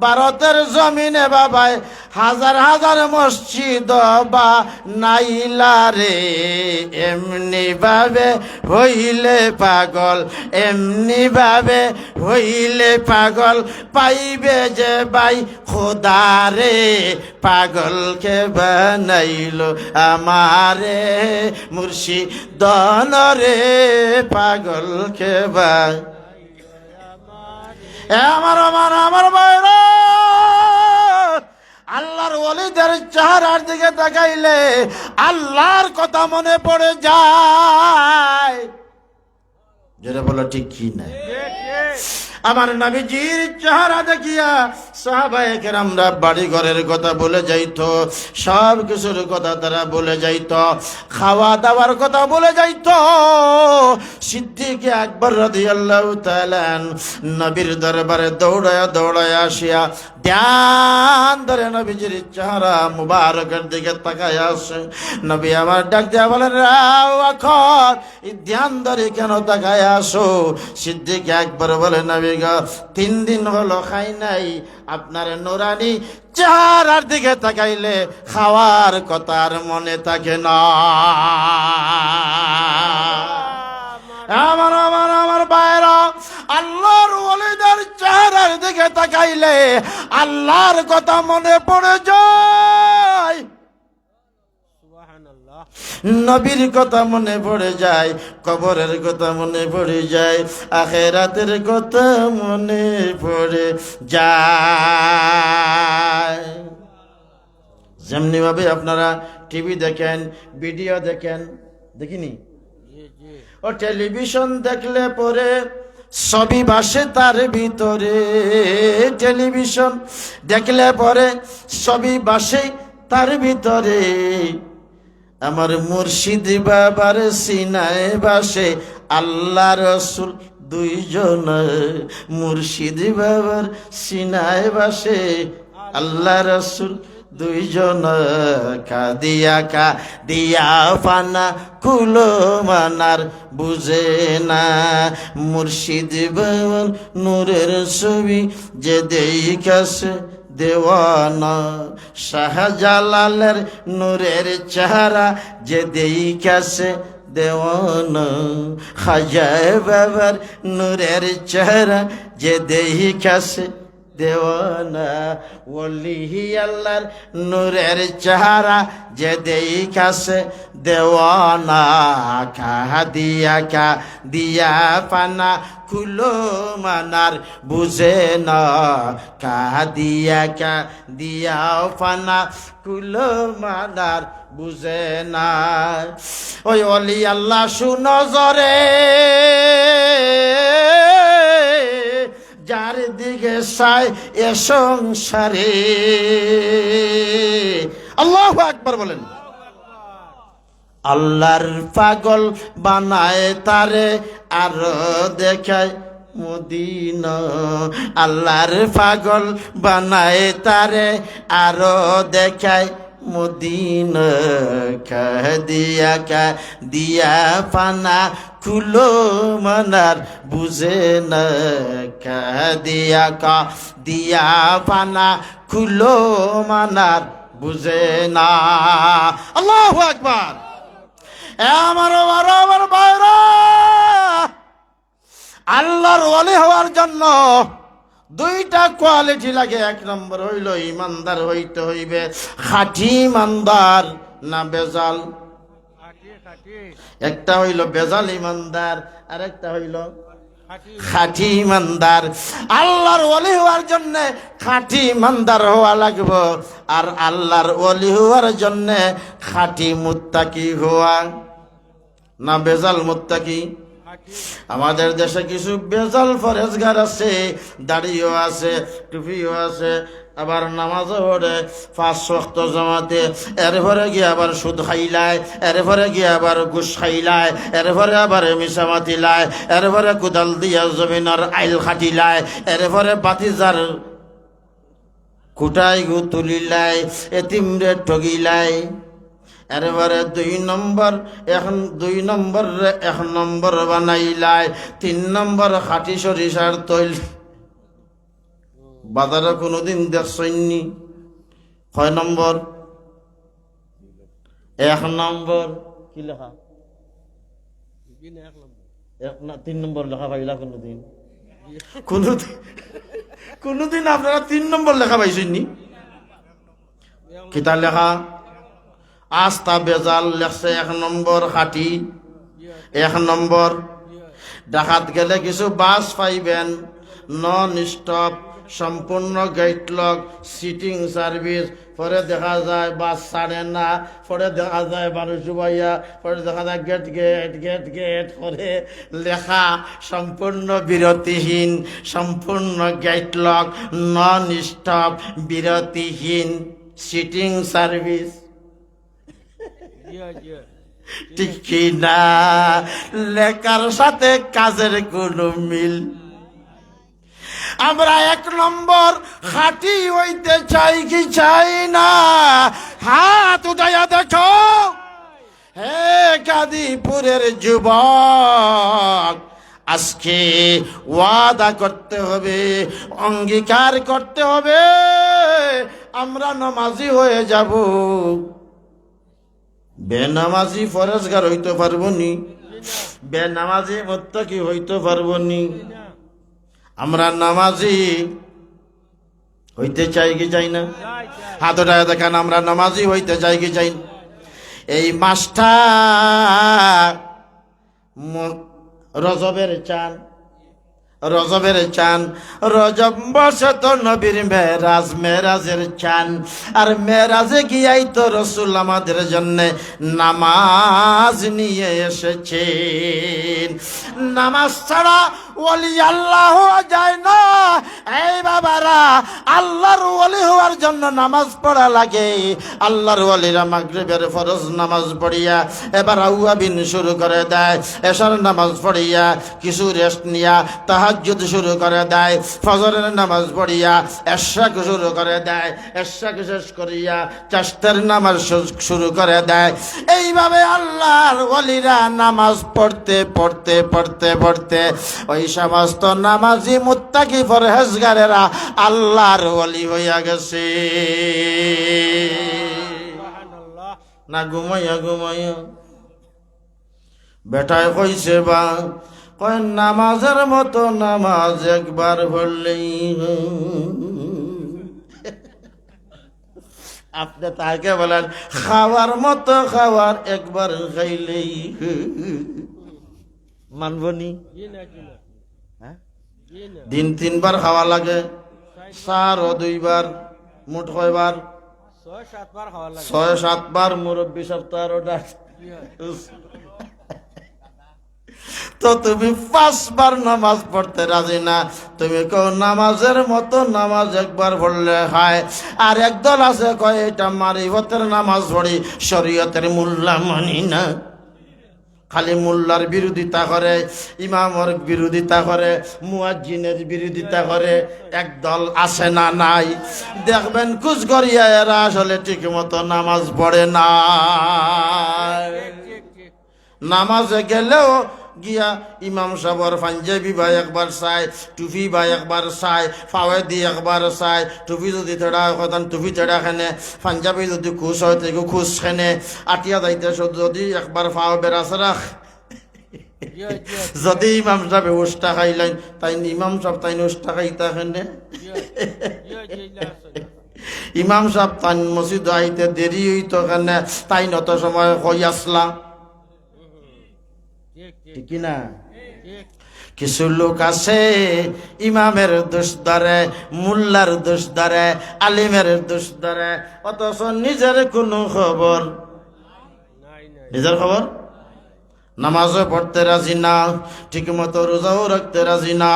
ভারতের জমিনে বাবায় হাজার হাজার মসজিদ বা নাইলা রে। এমনি ভাবে হইলে পাগল, এমনি ভাবে হইলে পাগল, পাইবে যে বাই খোদারে পাগলকে বানাইল আমারে, মুর্শিদ নরে পাগলকে বাই। আমার ভাইরা, আল্লাহর ওলি ওলিদের চেহারার দিকে তাকাইলে আল্লাহর কথা মনে পড়ে যায়। যেটা বলো ঠিক কি না? আমার নবীজির চেহারা দেখিয়া সাহাবায়ে কেরামরা বাড়ি ঘরের কথা বলে যাইতো, সব কিছুর কথা তারা বলে যাইতো, খাওয়া দাওয়ার কথা বলে যাইতো। সিদ্দিক আকবর রাদিয়াল্লাহু তাআলা নবীর দরবারে দৌড়ায়া দৌড়ায়া আসিয়া ধ্যান ধরে নবীজির চেহারা মুবারকের দিকে তাকায় আসে। নবী আমার ডাক দিয়া বলেন, রাখন ধ্যান ধরে কেন তাকায় আসো? সিদ্দিক আকবর বলে, নবী গো 3 দিন হলো খাই নাই, আপনার নুরানি চেহারার দিকে তাকাইলে খাওয়ার কথা আর মনে থাকে না। আমার আমার আমার বাইরা, আল্লাহর ওলিদের চেহারার দিকে তাকাইলে আল্লাহর কথা মনে পড়ে যায়, নবীর কথা মনে পড়ে যায়, কবরের কথা মনে পড়ে যায়, আখিরাতের কথা মনে পড়ে যায়। যেমনি ভাবে আপনারা টিভি দেখেন, ভিডিও দেখেন, দেখিনি? ও টেলিভিশন দেখলে পরে ছবি ভাসে তার ভিতরে, টেলিভিশন দেখলে পরে ছবি ভাসে তার ভিতরে। আমার মুর্শিদ বাবার সিনায় বাসে আল্লাহ রসুল দুইজন, মুর্শিদ বাবার সিনায় বাসে আল্লাহ রসুল দুইজন। কাদিয়া কাদিয়া ফানা কুলো মানার বুঝে না, মুর্শিদ বাবার নূরের ছবি যে দেখাছে দেওয়ানা, শাহজালালের নূরের চেহারা যে দেখাছে দেওয়ানা, খাজা বাবার নূরের চেহারা যে দেখাছে দেওয়ানা, ওলি আল্লাহর নূরের চেহারা যে দেখাছে দেওয়ানা। কাদিয়া কাদিয়া পানা কুলো মানার বুঝে না, কাদিয়া কাদিয়া পানা কুলো মানার বুঝে না। ওই ওলি আল্লাহ সুনজরে যার দিকে চায় এ সংসারে, আল্লাহু আকবার বলেন। আল্লাহর পাগল বানায় তারে আর দেখায় মদিনা, আল্লাহর পাগল বানায় তারে আর দেখায় মদিনা। কাদিয়া কাদিয়া পানা কুলো মানার বুঝে না, কাদিয়া কাদিয়া পানা কুলো মানার বুঝে না। আল্লাহু আকবার। আমার আমার বাইরা, আল্লাহর ওলি হওয়ার জন্য 2টা কোয়ালিটি লাগে। 1 নম্বর হইল ইমানদার হইতে হইবে, খাঁটি ইমানদার না বেজাল। একটা হইল বেজাল ইমানদার, আর একটা হইল খাঁটি ইমানদার। আল্লাহর ওলি হওয়ার জন্য খাঁটি ইমানদার হওয়া লাগবে, আর আল্লাহর ওলি হওয়ার জন্য খাঁটি মুত্তাকি হওয়া, না বেজাল মুত্তাকি। আমাদের দেশে কিছু বেজাল ফরেজগার আছে, দাড়িও আছে, টুপিও আছে, আবার নামাজও পড়ে 5 ওয়াক্ত জামাতে, এরপরে গিয়ে আবার সুদ খাইলায়, এরপরে গিয়ে আবার ঘুষ খাইলায়, এরপরে আবার মিশামাতি লায়, এরপরে কুদাল দিয়া জমিনের আইল খাটিলায়, এরপরে বাতিজার কুটাই গু তুলিলায়, এতিমরে ঠগিলায়, এরপরে 2 নম্বর এখন 2 নম্বর 1 নম্বর বানাইলায়, 3 নম্বর খাঁটি সরিষার তৈল বাজারে কোনোদিন দেখছইনি। 6 নম্বর 1 নম্বর কি লেখা, 3 নম্বর লেখা পাইলা কোনোদিন? কোনোদিন আপনারা 3 নম্বর লেখা পাইছেননি? কিতা লেখা? আস্তা বেজাল লেখছে 1 নম্বর খাঁটি। 1 নম্বর ডাকাত গেলে কিছু বাস পাইবেন, নন স্টপ সম্পূর্ণ গেট লক, সিটিং সার্ভিস, পরে দেখা যায় বাস ছাড়ে না, পরে দেখা যায় মানুষ ভাইয়া, পরে দেখা যায় গেট গেট গেট গেট করে লেখা, সম্পূর্ণ বিরতিহীন, সম্পূর্ণ গেট লক, নন স্টপ, বিরতিহীন সিটিং সার্ভিস। ঠিক কি না? লেখার সাথে কাজের কোনো মিল। আমরা 1 নম্বর খাঁটি হইতে চাই কি চাই না? হাত উঠাইয়া দেখো হে কাদিপুরের যুবক, আজকে ওয়াদা করতে হবে, অঙ্গীকার করতে হবে, আমরা নামাজি হয়ে যাব। বেনামাজি ফরজগার হইতে পারবো নি? বেনামাজি মুত্তাকি হইতে পারবো নি? আমরা নামাজি হইতে চাই কি চাই না? হাত উঠায় দেখেন, আমরা নামাজি হইতে চাই কি চাই না? এই মাসটা রজবের চান, রজবের চান, রজব বসে তো নবীর মেরাজ, মেরাজের চান। আর মেরাজে গিয়াই তো রসুল আমাদের জন্য নামাজ নিয়ে এসেছেন। নামাজ ছাড়া ওলি আল্লাহ হওয়া যায় না। এই বাবারা, আল্লাহর ওলি হওয়ার জন্য নামাজ পড়া লাগে। আল্লাহর ওলিরা মাগরিবের ফরজ নামাজ পড়িয়া এবার আউয়াবিন শুরু করে দেয়, এশার নামাজ পড়িয়া কিছু রেস্ট নিয়া তাহাজ্জুদ শুরু করে দেয়, ফজরের নামাজ পড়িয়া এশাক শুরু করে দেয়, এশাক শেষ করিয়া চারটার নামাজ শুরু করে দেয়। এইভাবে আল্লাহর ওলিরা নামাজ পড়তে পড়তে পড়তে পড়তে ওই সমস্ত নামাজি মুত্তাকি পরহেজগারেরা আল্লাহর ওলি হইয়া গেছে। না ঘুমাইয়া ঘুমাইয়া বেটায় কইছে বা কয় নামাজের মতো নামাজ একবার পড়লেই। আপনি তাকে বলেন খাওয়ার মতো খাওয়ার একবার খাইলেই মানবনি? দিন 3 বার খাওয়া লাগে, 4 ও 2 বার, মোট কয়বার? 6-7 বার। মুরব্বী সপ্তাহ ওটা তো তুমি 5 বার নামাজ পড়তে রাজি না। তুমি কও নামাজের মতো নামাজ একবার পড়লে হয়। আর একদল আছে কয় এটা মারিফতের নামাজ পড়ি, শরীয়তের মোল্লা মানি না। খালি মোল্লার বিরোধিতা করে, ইমামের বিরোধিতা করে, মুয়াজ্জিনের বিরোধিতা করে। একদল আছে না নাই? দেখবেন কুচগরিয়া এরা আসলে ঠিক মতো নামাজ পড়ে না। নামাজে গেলেও গিয়া ইমাম সাহেবর পাঞ্জাবি ভাই একবার চাই, টুপি ভাই একবার চাই, ফাওয়েদি একবার চাই। টুপি যদি তেড়া হয় টুপি তেড়া খেনে, পাঞ্জাবি যদি খুশ হয় তেগু খুশ খেনে। আটিয়া যাইতে যদি একবার ফাও বেড়াছ রাখ। যদি ইমাম সাহেব উষ্টা খাইলেন তাই ইমাম সাহেব তাই উষ্টা খাইতা খেনে। ইমাম সাহেব তাই মসজিদ আইতে দেরি হইতো কেনে, তাই নত সময় কই আসলা। ঠিক না? কিছু লোক আছে ইমামের দোষ ধরে, মুল্লার দোষ ধরে, আলিমের দোষ ধরে, অথচ নিজের কোনো খবর, নিজের খবর। নামাজও পড়তে রাজি না, ঠিক মতো রোজাও রাখতে রাজি না,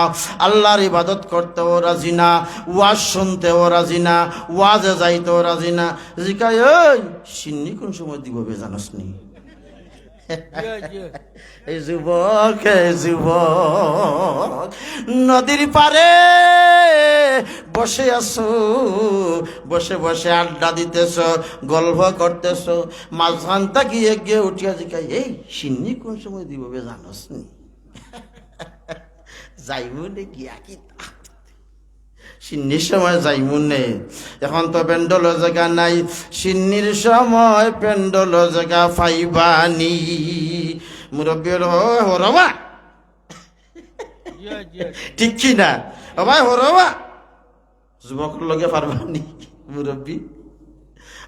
আল্লাহর ইবাদত করতেও রাজি না, ওয়াজ শুনতেও রাজি না, ওয়াজে যাইতেও রাজি না। জিকাই ওই সিন্নি কোন সময় দিব জানাস নি? এই যুবক, নদীর পারে বসে আছো, বসে বসে আড্ডা দিতেছ, গল্প করতেছ, মাঝখান তাকিয়ে গিয়ে উঠিয়া জিকাই এই সিন্নি কোন সময় দিব জানোস নি? যাইমুনে গিয়া কি সিন্নির সময় যাইমুনে। এখন তো পেন্ডল জায়গা নাই, সিন্নির সময় পেন্ডল জায়গা পাইবানি। মুরব্বী হরবা, ঠিক কি না? ভাই হরবা যুবকের লগে পারবানি মুরব্বী।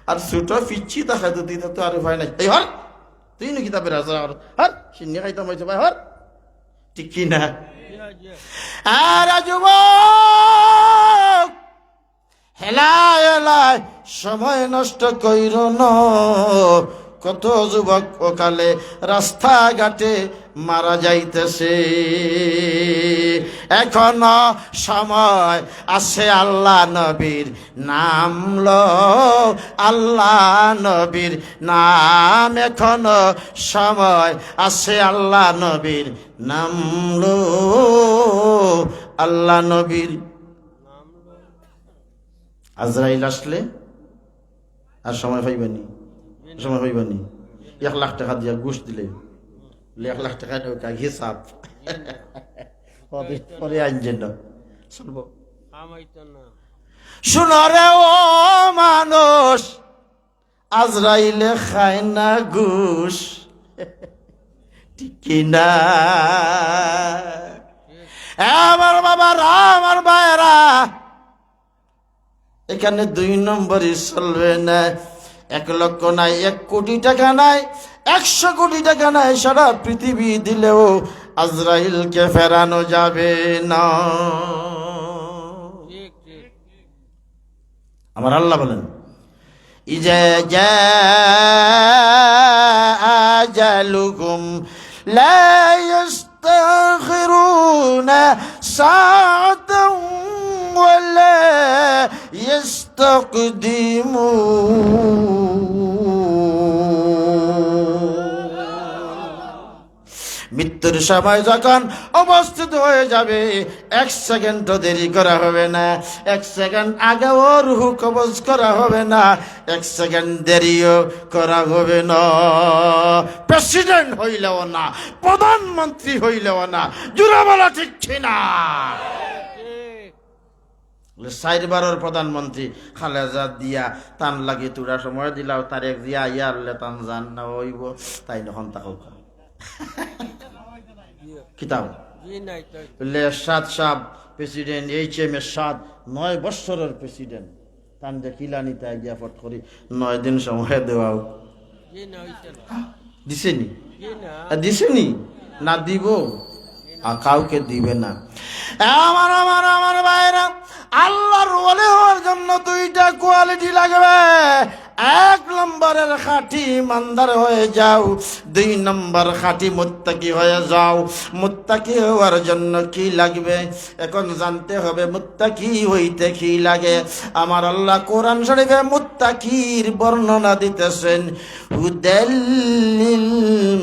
আর ছোট পিচ্ছি দেখা তো দিতে তো আর ভয় নাই। এই হর তুই নাকি তা বেড়া হর সিন্নি খাইতাম হয়েছে ভাই হর, ঠিক কি না? আর যুবক হেলায় হেলায় সময় নষ্ট কইর না। কত যুবক ওকালে রাস্তাঘাটে মারা যাইতেছে। এখনো সময় আছে, আল্লাহ নবীর নাম লও, আল্লাহ নবীর নাম। এখনো সময় আছে, আল্লাহ নবীর নাম লও, আল্লাহ নবীর। আজরাইল আসলে আর সময় পাইবানি, সময় পাইবানি। 1 লাখ টাকা দিয়া ঘুষ দিলে 1 লাখ টাকা হিসাব পরে আনছেন না শুনবো। শুনরে ও মানুষ, আজরাইলে খায় না ঘুষ, ঠিক কিনা? আমার বাবারা, আমার ভাইয়েরা, এখানে 2 নম্বরই চলবে না। 1 লক্ষ নাই, 1 কোটি টাকা নাই, 100 কোটি টাকা নাই, সারা পৃথিবী দিলেও আজরাইলকে ফেরানো যাবে না। আমার আল্লাহ বলেন, ইজা জাআ আজালুকুম লা ইস্তাখিরুনা সাআতান ওয়ালা মৃত্যুর সময় যখন উপস্থিত হয়ে যাবে, 1 সেকেন্ডও দেরি করা হবে না, 1 সেকেন্ড আগেও রূহ কবজ করা হবে না, 1 সেকেন্ড দেরিও করা হবে না। প্রেসিডেন্ট হইলেও না, প্রধানমন্ত্রী হইলেও না, জুরা বলা ঠিক না। 4 বারের প্রধানমন্ত্রী খালেদা দিয়া তান লাগি তুরা সময় দিলাও, তারেক জিয়া ইয়ারলে তান জান না হইব, তাই নখন তাকো কিতাব এরশাদ সাহেব প্রেসিডেন্ট, HM এরশাদ 9 বছরের প্রেসিডেন্ট, তান যে কিলানিতে গিয়া ফট করি 9 দিন সময় দেওয়াও দিছেনি, দিছেনি না দিব, কাউকে দিবে না। আমার আমার আমার ভাইরা, আল্লাহর ওলি হওয়ার জন্য 2টা কোয়ালিটি লাগবে। 1 নম্বরের খাঁটি ইমানদার হয়ে যাও, 2 নম্বর খাঁটি মুত্তাকি হয়ে যাও। মুত্তাকি হওয়ার জন্য কি লাগবে এখন জানতে হবে, মুত্তাকি হইতে কি লাগে। আমার আল্লাহ কোরআন শরীফে মুত্তাকির বর্ণনা দিতেছেন, হুদাল্লিল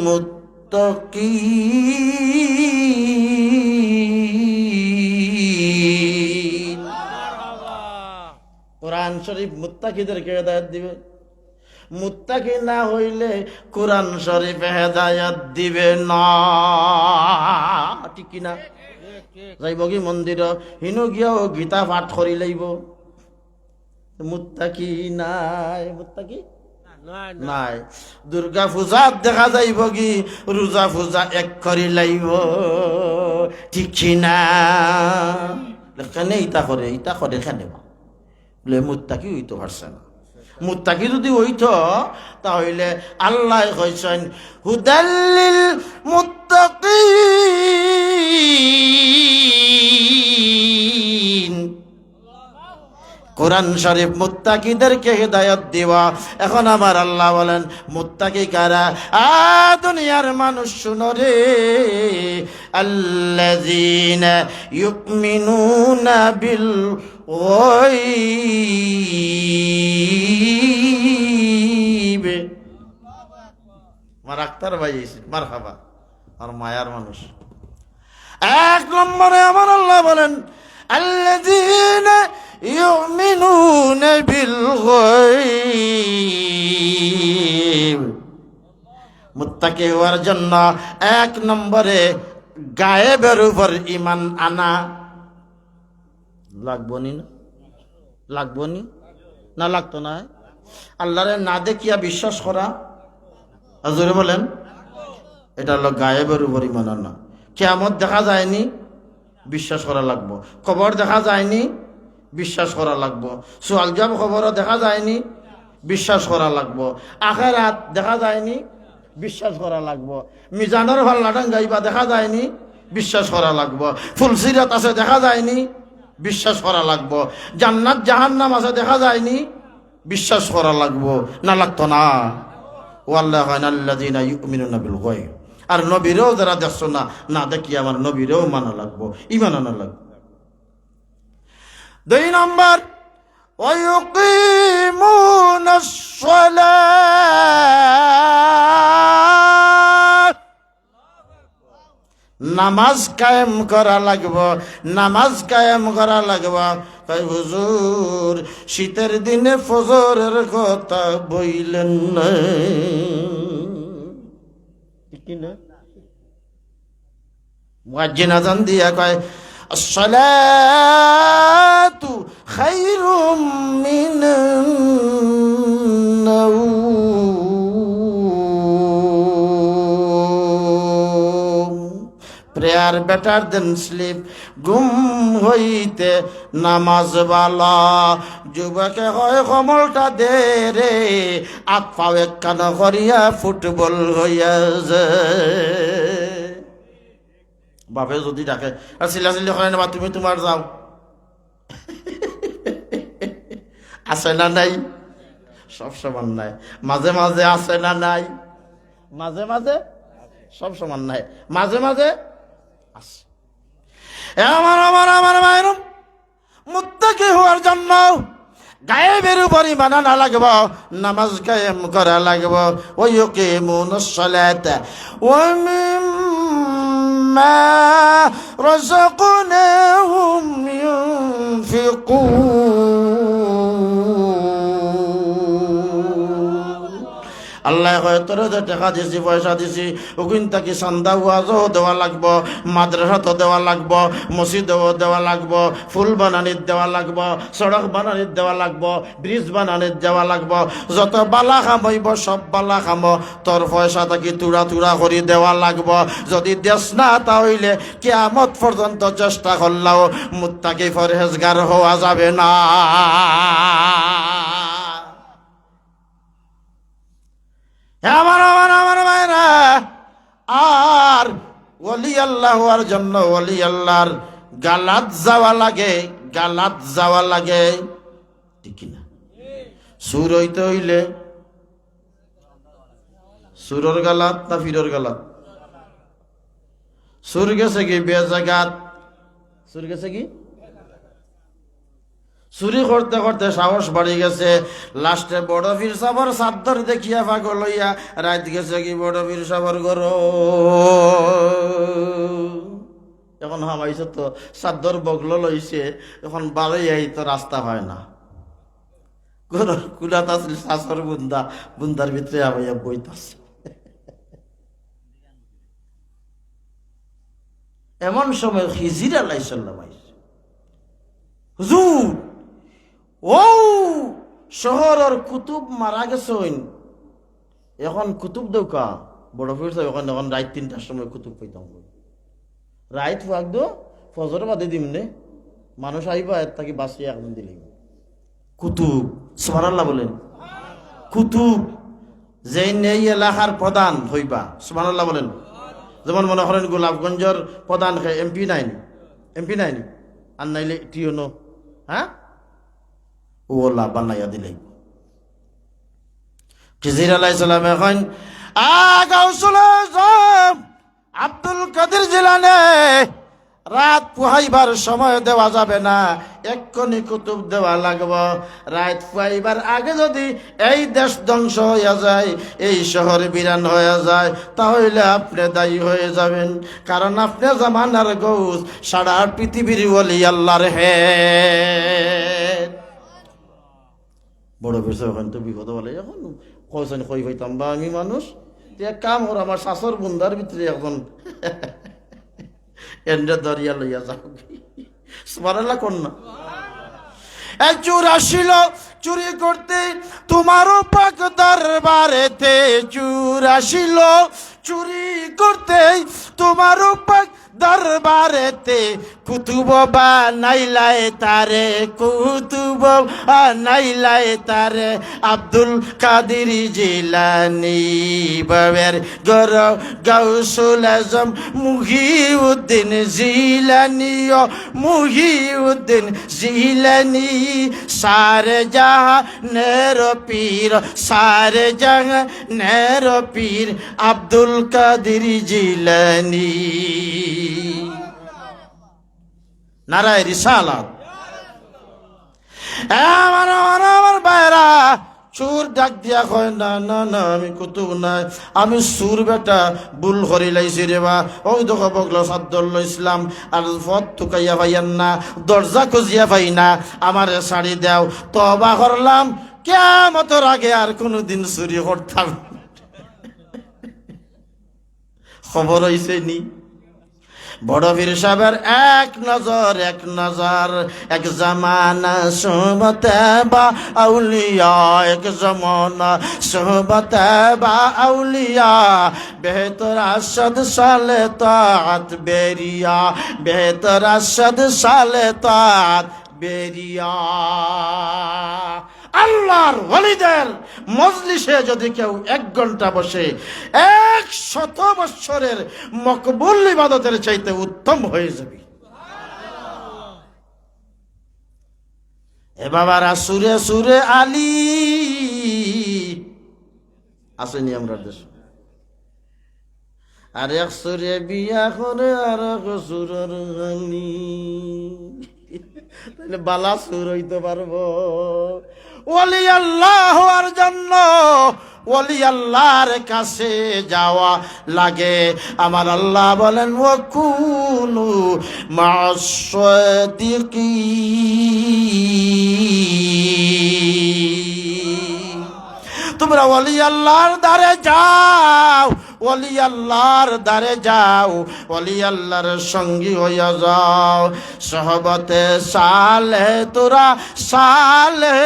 মুত্তাকিন। কোরআন শরীফ মুত্তাকিদেরকে হেদায়েত দিবে, মুত্তাকি না হইলে কোরআন শরীফ হেদায়েত দিবে না, ঠিক কিনা? যাইব কি মন্দির হিনু গিয়াও গীতা পাঠ করি লইব, মুত্তাকি নাই, মুত্তাকি নাই। দুর্গা পূজা দেখা যাইব কি রোজা পূজা 1 করি লাইব, ঠিক না? কেন ইটা করে, ইটা করে কেন বলে? মুত্তাকি হইতে পারছে না। মুত্তাকি যদি হইতো তাহলে আল্লাহ কইছেন হুদাল্লিল মুত্তাকিন। কোরআন শরীফ মুত্তাকিদেরকে হেদায়েত দেওয়া। এখন আমার আল্লাহ বলেন মুত্তাকি কারা? দুনিয়ার মানুষ শুনো রে, আল্লাযীনা ইউমিনুনা বিল গায়ব। আমার আক্তার ভাই মারহাবা, আর মায়ার মানুষ। 1 নম্বরে আমার আল্লাহ বলেন আল্লাযীনা ইউমিনুনা বিল গায়ব। মুত্তাকি হওয়ার জন্য 1 নম্বরে গায়েবের উপর ঈমান আনা লাগবো নি, না লাগবো নি, না লাগতো না? আল্লাহরে না দেখিয়া বিশ্বাস করা, জোরে বলেন, এটা হলো গায়েবের উপর ঈমান আনা। কিয়ামত দেখা যায়নি, বিশ্বাস করা লাগবো। কবর দেখা যায়নি, বিশ্বাস করা লাগবো। সুয়াল জবাব খবরও দেখা যায়নি, বিশ্বাস করা লাগবো। আখিরাত দেখা যায়নি, বিশ্বাস করা লাগবো। মিজানের ভাল্লা ডাঙ্গাইবা দেখা যায়নি, বিশ্বাস করা লাগবো। ফুলসিরাত আছে দেখা যায়নি, বিশ্বাস করা লাগবো। জান্নাত জাহান্নাম আছে দেখা যায়নি, বিশ্বাস করা লাগবো, না লাগতো না। ওয়াল্লাযিনা ইউমিনুনা বিল গায়ব, আর নবীরেও যারা দেখছো না, না দেখি আমার নবীরেও মানা লাগবো, ঈমান আনা লাগবো। 2 নম্বর, ওয়ায়ুকিমুনাস সালাত, নামাজ কায়েম করা লাগবো, নামাজ কায়েম করা লাগবো। তাই হুজুর শীতের দিনে ফজরের কথা বইলেন না, কি না? মুয়াজ্জিন আযান দিয়া কয় আসসালাতু খায়রুম মিনান নাওম, প্রেয়ার বেটার দেন স্লিপ, ঘুম হইতে নামাজ বালা। যুবকে হয় কমলটা দে রে, আত পাও একখানা করিয়া ফুটবল হইয়া যায়। বাপে যদি ডাকে আর চিল্লাচিল্লি করে না, তুমি তোমার যাও, আছে না নাই? সব সমান নাই, মাঝে মাঝে আছে না নাই? মাঝে মাঝে সব সমান নাই, মাঝে মাঝে আছে। আমার আমার আমার মায়ের মুত্তাকি হওয়ার জন্য গায়েবের উপর ঈমান আনা লাগব, নামাজ কায়েম করা লাগব। ওয়ায়ুকিমুনাস সালাতা ওয়া মিম্মা রাযাকনাহুম ইউনফিকুন। আল্লাহ কয় তোর যে টাকা দিছি, পয়সা দিছি, ওখান থেকে চান্দা ওয়াজও দেওয়া লাগবো, মাদ্রাসাতো দেওয়া লাগবো, মসজিদেও দেওয়া লাগবো, ফুল বানানিত দেওয়া লাগবো, সড়ক বানানিত দেওয়া লাগবো, ব্রিজ বানানিত দেওয়া লাগবো। যত বালা কাম হইব সব বালা কাম তোর পয়সা থাকি তুড়া তুড়া করে দেওয়া লাগবো। যদি দেশ না তাহলে কিয়ামত পর্যন্ত চেষ্টা করলেও মুত্তাকি পরহেজগার হওয়া যাবে না। আমার আমার আমার ভাইরা, আর ওলি আল্লাহ হওয়ার জন্য ওলি আল্লাহর গালাত যাওয়া লাগে, গালাত যাওয়া লাগে, ঠিক কিনা? সুর হইতে হইলে সুরর গালাত না ফিরর গালাত? সুর গেছে কি বেজাগাত, সুর গেছে কি চুরি করতে করতে সাহস বাড়ি গেছে। লাস্টে বড় পীর সাবর চাদর দেখিয়া পাগল লইয়া রাত গেছে কি বড় পীর সাবর ঘর। এখন হামাইছে তো চাদর বগল লইছে, এখন বাড়ি আই তো রাস্তা হয় না, কুলাত আসলে শাশর বুন্দা, বুন্দার ভিতরে আবাইয়া বইতাছে। এমন সময় খিজির আলাইহিস সালাম আইছে, হুজুর ও শহরের কুতুব মারা গেছেন, এখন কুতুব দৌকা বড় ফির এখন এখন রাত 3টার সময় কুতুব পাইতাম, রাত ফাঁক দো ফজর বাদে দিমনে মানুষ আইবা এর তাকে বাঁচিয়ে একদিন দিলে কুতুব। সুবহানাল্লাহ বলেন। কুতুব যে এই এলাকার প্রধান হইবা, সুবহানাল্লাহ বলেন। যেমন মনে করেন গোলাপগঞ্জের প্রধান এমপি নাইনি, এমপি নাইনি, আর নাইলে টিওনো, হ্যাঁ ওলা বানাইয়া দিলেই। খিজির আলাইহিস সালাম এখন গাউসুল আজম আব্দুল কাদের জিলানী রাত পুহাইবার সময় দেওয়া যাবে না, এক্ষুনি কুতুব দেওয়া লাগবে। রাত পুহাইবার আগে যদি এই দেশ ধ্বংস হয়ে যায়, এই শহর বিরান হয়ে যায়, তাহলে আপনি দায়ী হয়ে যাবেন, কারণ আপনি জামানার গৌস, সারা পৃথিবীর ওলি আল্লাহর হেড। বড় বেশি ওখান তো বিপদ বলে, এখন কইছেন কই হইতাম বা আমি মানুষ, এক কাম ওর আমার শাশুর বুন্দার ভিতরে এখন এন্ডে দরিয়া লইয়া যাও, সুবহানাল্লাহ কোন না। এক চোর আসিল চুরি করতে তোমারও পাক দরবারেতে, চোর আসিল চুরি করতে তোমারও পাক দরবারেতে কুতুব বানাইলায় তারে, কুতুব বানাইলায় তারে। আব্দুল কাদের জিলানী বাবের গর গাউসুল আজম মুহিউদ্দিন জিলানী, ও মুহিউদ্দিন জিলানী। সারে জাহানের পীর, সারে জাহানের পীর আব্দুল কাদের জিলানী। নারায়ে রিসালাত। আমার বাইরা সুর ডাক দিয়া কয়, না না না আমি কুতুব নাই, আমি সুর বেটা ভুল করি লাইছি রে বা। ওই দেখো বগলো সাদ্দুল ইসলাম আর ফত থুকাইয়া পাইয়ান না, দরজা খুঁজিয়া পাই না, আমারে শাড়ি দাও, তওবা করলাম কিয়ামতের আগে আর কোনোদিন চুরি করতাম। খবর হইছে নি? বড় পীর সাহেবের এক নজর, এক নজর, এক জামানা সোহবতে বা আউলিয়া, এক জামানা সোহবতে বা আউলিয়া। বেহতর আরশাদ সালে তাআত বেরিয়া, বেহতর আরশাদ সালে তাআত বেরিয়া। আল্লাহর ওলিদের মজলিসে যদি কেউ 1 ঘন্টা বসে 100 বৎসরের মকবুল ইবাদতের চাইতে উত্তম হয়ে যাবে। এ বাবারা, সুরে সুরে আলী আসেনি আমরা দেশ, আর এক সুরে বিয়া করে আর এক সুরের আলী, তাহলে বালা সুর হইতে পারবো। ওলি আল্লাহ হওয়ার জন্য ওলি আল্লাহর কাছে যাওয়া লাগে। আমার আল্লাহ বলেন, ওয়াকুনু মা'আস সাদিকিন। তোমরা ওলি আল্লাহর দ্বারে যাও, ওলি আল্লাহর দ্বারে যাও, ওলি আল্লাহর সঙ্গী হইয়া যাও। সহবতে সালে তোরা সালে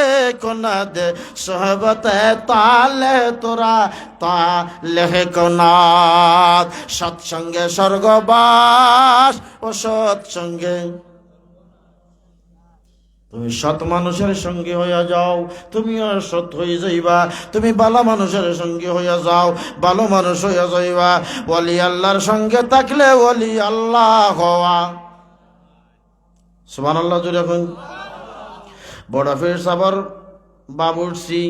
কোনাদে, সহবতে তালে তোরা তালে কোনাদ। সৎসঙ্গে স্বর্গবাস, ও সৎসঙ্গে তুমি সৎ মানুষের সঙ্গে হইয়া যাও, তুমি আর সৎ হয়ে যাইবা। তুমি ভালো মানুষের সঙ্গে হইয়া যাও, ভালো মানুষ হইয়া যাইবা। ওলি আল্লাহর সঙ্গে থাকলে ওলি আল্লাহ হওয়া। সুবহানাল্লাহ জোরে এখন। বড় পীর সাহেবের বাবুর্চি,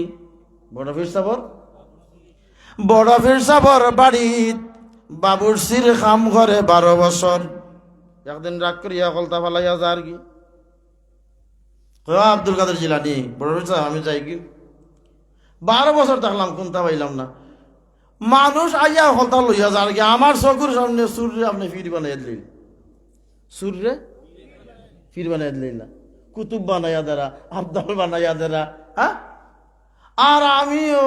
বড় পীর সাহেবের, বড় পীর সাহেবের বাড়িত বাবুর্চির কাম করে 12 বছর। একদিন রাগ করিয়া কলতা ফালাইয়া যার কি, আব্দুল কাদের জিলানী বড় পীর সাহেব আমি যাই কি, 12 বছর থাকলাম, কোনটা পাইলাম না। মানুষ আইয়া হলতা লইয়া যার কি, আমার চকুর সামনে সুরে আপনি ফির বানাইয়া দিলেন, সুরে ফির বানাইয়া দিলেন না, কুতুব বানাইয়া দেরা, আব্দাল বানাইয়া দেরা। হ্যাঁ, আর আমি ও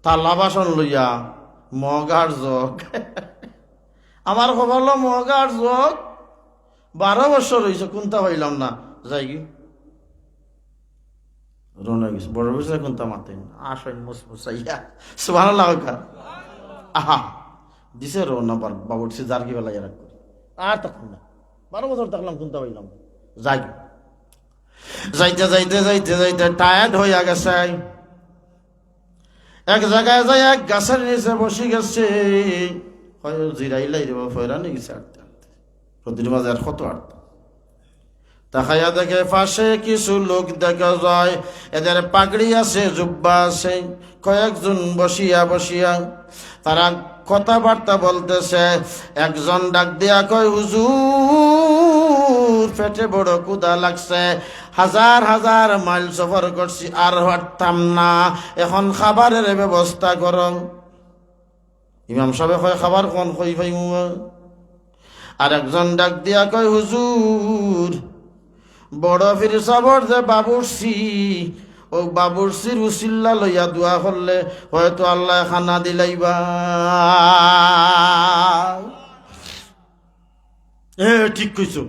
থালা বাসন লইয়া মগার জগ, আমার খবর হলো মগার জগ 12 বছর হয়েছে, কোনটা পাইলাম না। যাই কি রওনা গেছে, বড় বছর কোনটা মাতেন আসেন মুসমুসাইয়া। সুবহানাল্লাহ। আহা দিছে রওনা বাবুর্চি যার কি বেলা রাখ করি, আর তখন না 12 বছর থাকলাম, কোনটা পাইলাম। যাই যাইতে যাইতে যাইতে যাইতে টায়ার্ড হইয়া গেছে। এক জায়গায় যাই এক গাছের নিচে বসে গেছে, জিরাইলাই রে ফয়রানি গেছে আটতে আটতে, প্রতিটি মাঝে আর কত আটতে। তাকাইয়া দেখে পাশে কিছু লোক দেখা যায়, এদের পাগড়ি আছে, জুব্বা আছে। কয়েকজন বসিয়া বসিয়া তারা কথাবার্তা বলতেছে। একজন ডাক দিয়া কয়, হুজুর পেটে বড় ক্ষুধা লাগছে, হাজার হাজার মাইল সফর করছি, আর হাঁটতাম না, এখন খাবারের ব্যবস্থা করো। ইমাম সাহেব কয়, খাবার কোন কই ভাই। আর একজন ডাক দিয়া কয়, হুজুর বড় পীর সাহেবের যে বাবুর্চি, ও বাবুর্চির উসিল্লা লইয়া দোয়া করলে হয়তো আল্লাহ খানা দিলাইবা। ঠিক কইছো,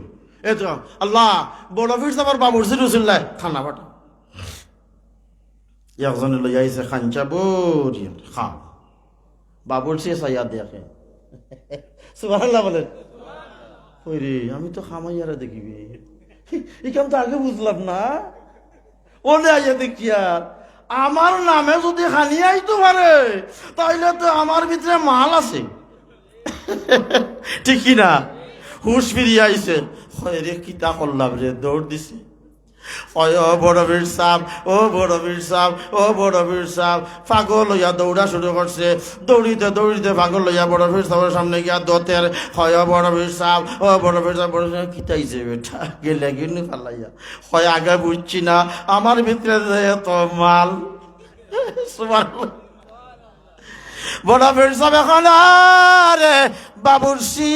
এ তো আল্লাহ বড় পীর সাহেবের বাবুর্চির উসিল্লায় খানা পাঠা। একজনে লইয়া আইছে খাঞ্চা বরিয়া খা, বাবুর্চি চাইয়া দেখে সুবহানাল্লাহ বলেন। ওরে আমি তো খামাইয়ারা দেখিবি, এখান তো আগে বুঝলাম না। ওলে আইয়া দেখি আর আমার নামে যদি খানি আইতে পারে তাইলে তো আমার ভিতরে মাল আছে, ঠিক না? হুশ ফিরিয়ে আইছে, রে কিতা করলাম রে, দৌড় দিছে। ও বড় বীর সাহেব, ও বড় বীর সাহেব, ও বড় বীর সাহেব, পাগল হইয়া দৌড়া শুরু করছে। দৌড়িতে দৌড়িতে পাগল হইয়া বড় বীর সাহেবের সামনে গিয়া দোতের, হয় বড় বীর সাহেব, ও বড় বীর সাহেব, বড় সাহেব কিতাইছে বেটা, গেলে গিনি ফালাইয়া, হয় আগে বুঝছি না আমার ভিতরে এত মাল। সুবহানাল্লাহ। বড় বীর সাহেব এখন আরে বাবুর্চি,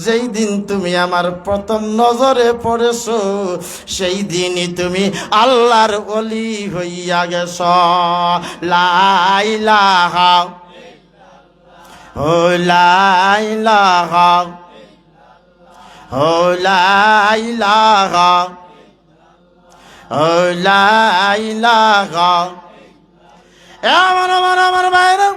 যেই দিন তুমি আমার প্রথম নজরে পড়েছ সেই দিনই তুমি আল্লাহর ওলি হইয়া গেছ। লা ইলাহা ও লা ইলাহা ও লা ইলাহা ও লা ইলাহা। আমার ভাইরা,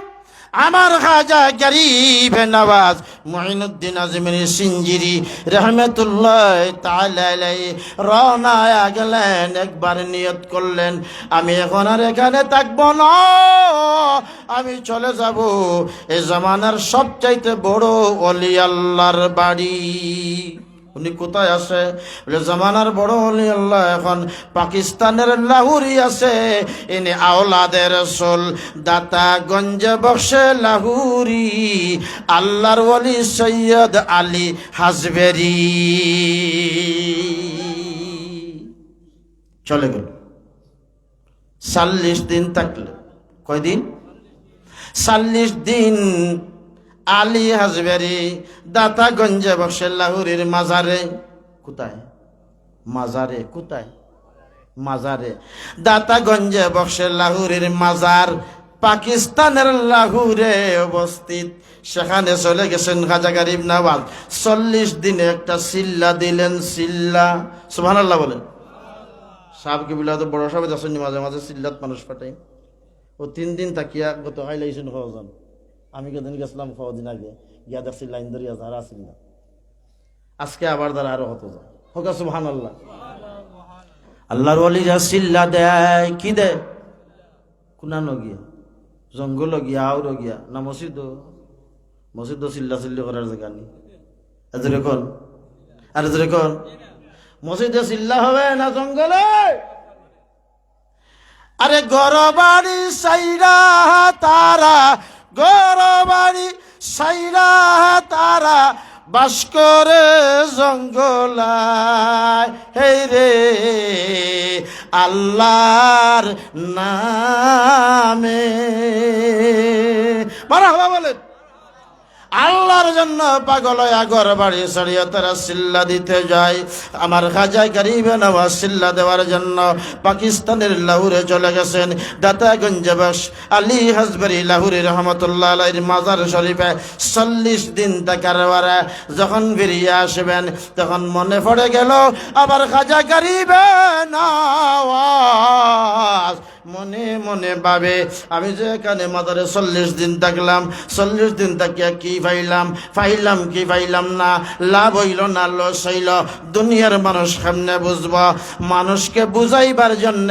আমার খাজা গরিব নওয়াজ মুঈনুদ্দিন আজমিরী সিঞ্জিরি রহমতুল্লাহ তাআলা আলাইহি রওনায়া গেলেন। একবার নিয়ত করলেন আমি এখন আর এখানে থাকবো না, আমি চলে যাব এই জামানার সবচাইতে বড় ওলি আল্লাহর বাড়ি। উনি কোথায় আছে? জামানার বড় ওলি আল্লাহ এখন পাকিস্তানের লাহোরি আছে। ইনি আওলাদে রাসূল দাতা গঞ্জে বখশে লাহোরি, আল্লাহর ওলি সৈয়দ আলী হাজবেরি। চলে গেল 40 দিন থাকলো। কয়দিন? 40 দিন। আলী হাজবেরি দাতা গঞ্জে বখশে লাহোরের মাজারে। কোথায়? মাজারে। কোথায়? মাজারে। দাতা গঞ্জে বখশে লাহোরের মাজার পাকিস্তানের লাহোরে অবস্থিত। সেখানে চলে গেছেন খাজা গরিব নওয়াজ। 40 দিনে একটা সিল্লা দিলেন। সিল্লা, সুবহানাল্লাহ বলেন। সাহেব কি বলে, বড় সাহেব যাচ্ছেন মাঝে মাঝে সিল্লাত মানুষ পাঠাই। ও 3 দিন তাকিয়া গত হাইলাইছেন খাওয়ান। আমি কদিন গেছিলাম কদিন আগে, গিয়া দেখছি লাইন ধরিয়া যারা আসিল না। আজকে আবার দ্বারা আরো হতো যায় হোক। সুবহানাল্লাহ। আল্লাহর ওলিরা সিল্লা দেয়। কি দেয়? কুনানো গিয়া, জঙ্গল গিয়া, আউর গিয়া না মসজিদ? মসজিদ সিল্লা সিল্লি করার জায়গা নেই। এজরে কোন আর এজরে কোন মসজিদে সিল্লা হবে না জঙ্গলে? আরে গরবাড়ি সাইরা তারা, গরবাড়ি সাইরা তারা বাস করে জঙ্গলায়। হে রে আল্লাহর নামে মারহাবা বলেন। আল্লাহর জন্য পাগল হয়ে ঘর বাড়ি ছাড়িয়ে তারা সিল্লা দিতে যায়। আমার খাজা গরিব নওয়াজ সিল্লা দেওয়ার জন্য পাকিস্তানের লাহোরে চলে গেছেন। দাতাগঞ্জে বখশ আলী হাজবেরি লাহোরি রহমতুল্লাহ আলাইহির মাজার শরীফে 40 দিন থাকার পরে যখন ফিরিয়ে আসবেন তখন মনে পড়ে গেল আবার খাজা গরিব নওয়াজ মনে মনে ভাবে আমি যে এখানে মাজারে 40 দিন থাকলাম, 40 দিন থাকিয়া কি ফাইলাম কি ফাইলাম না, লাভ হইল না লস হইল, দুনিয়ার মানুষ সামনে বুঝব। মানুষকে বুঝাইবার জন্য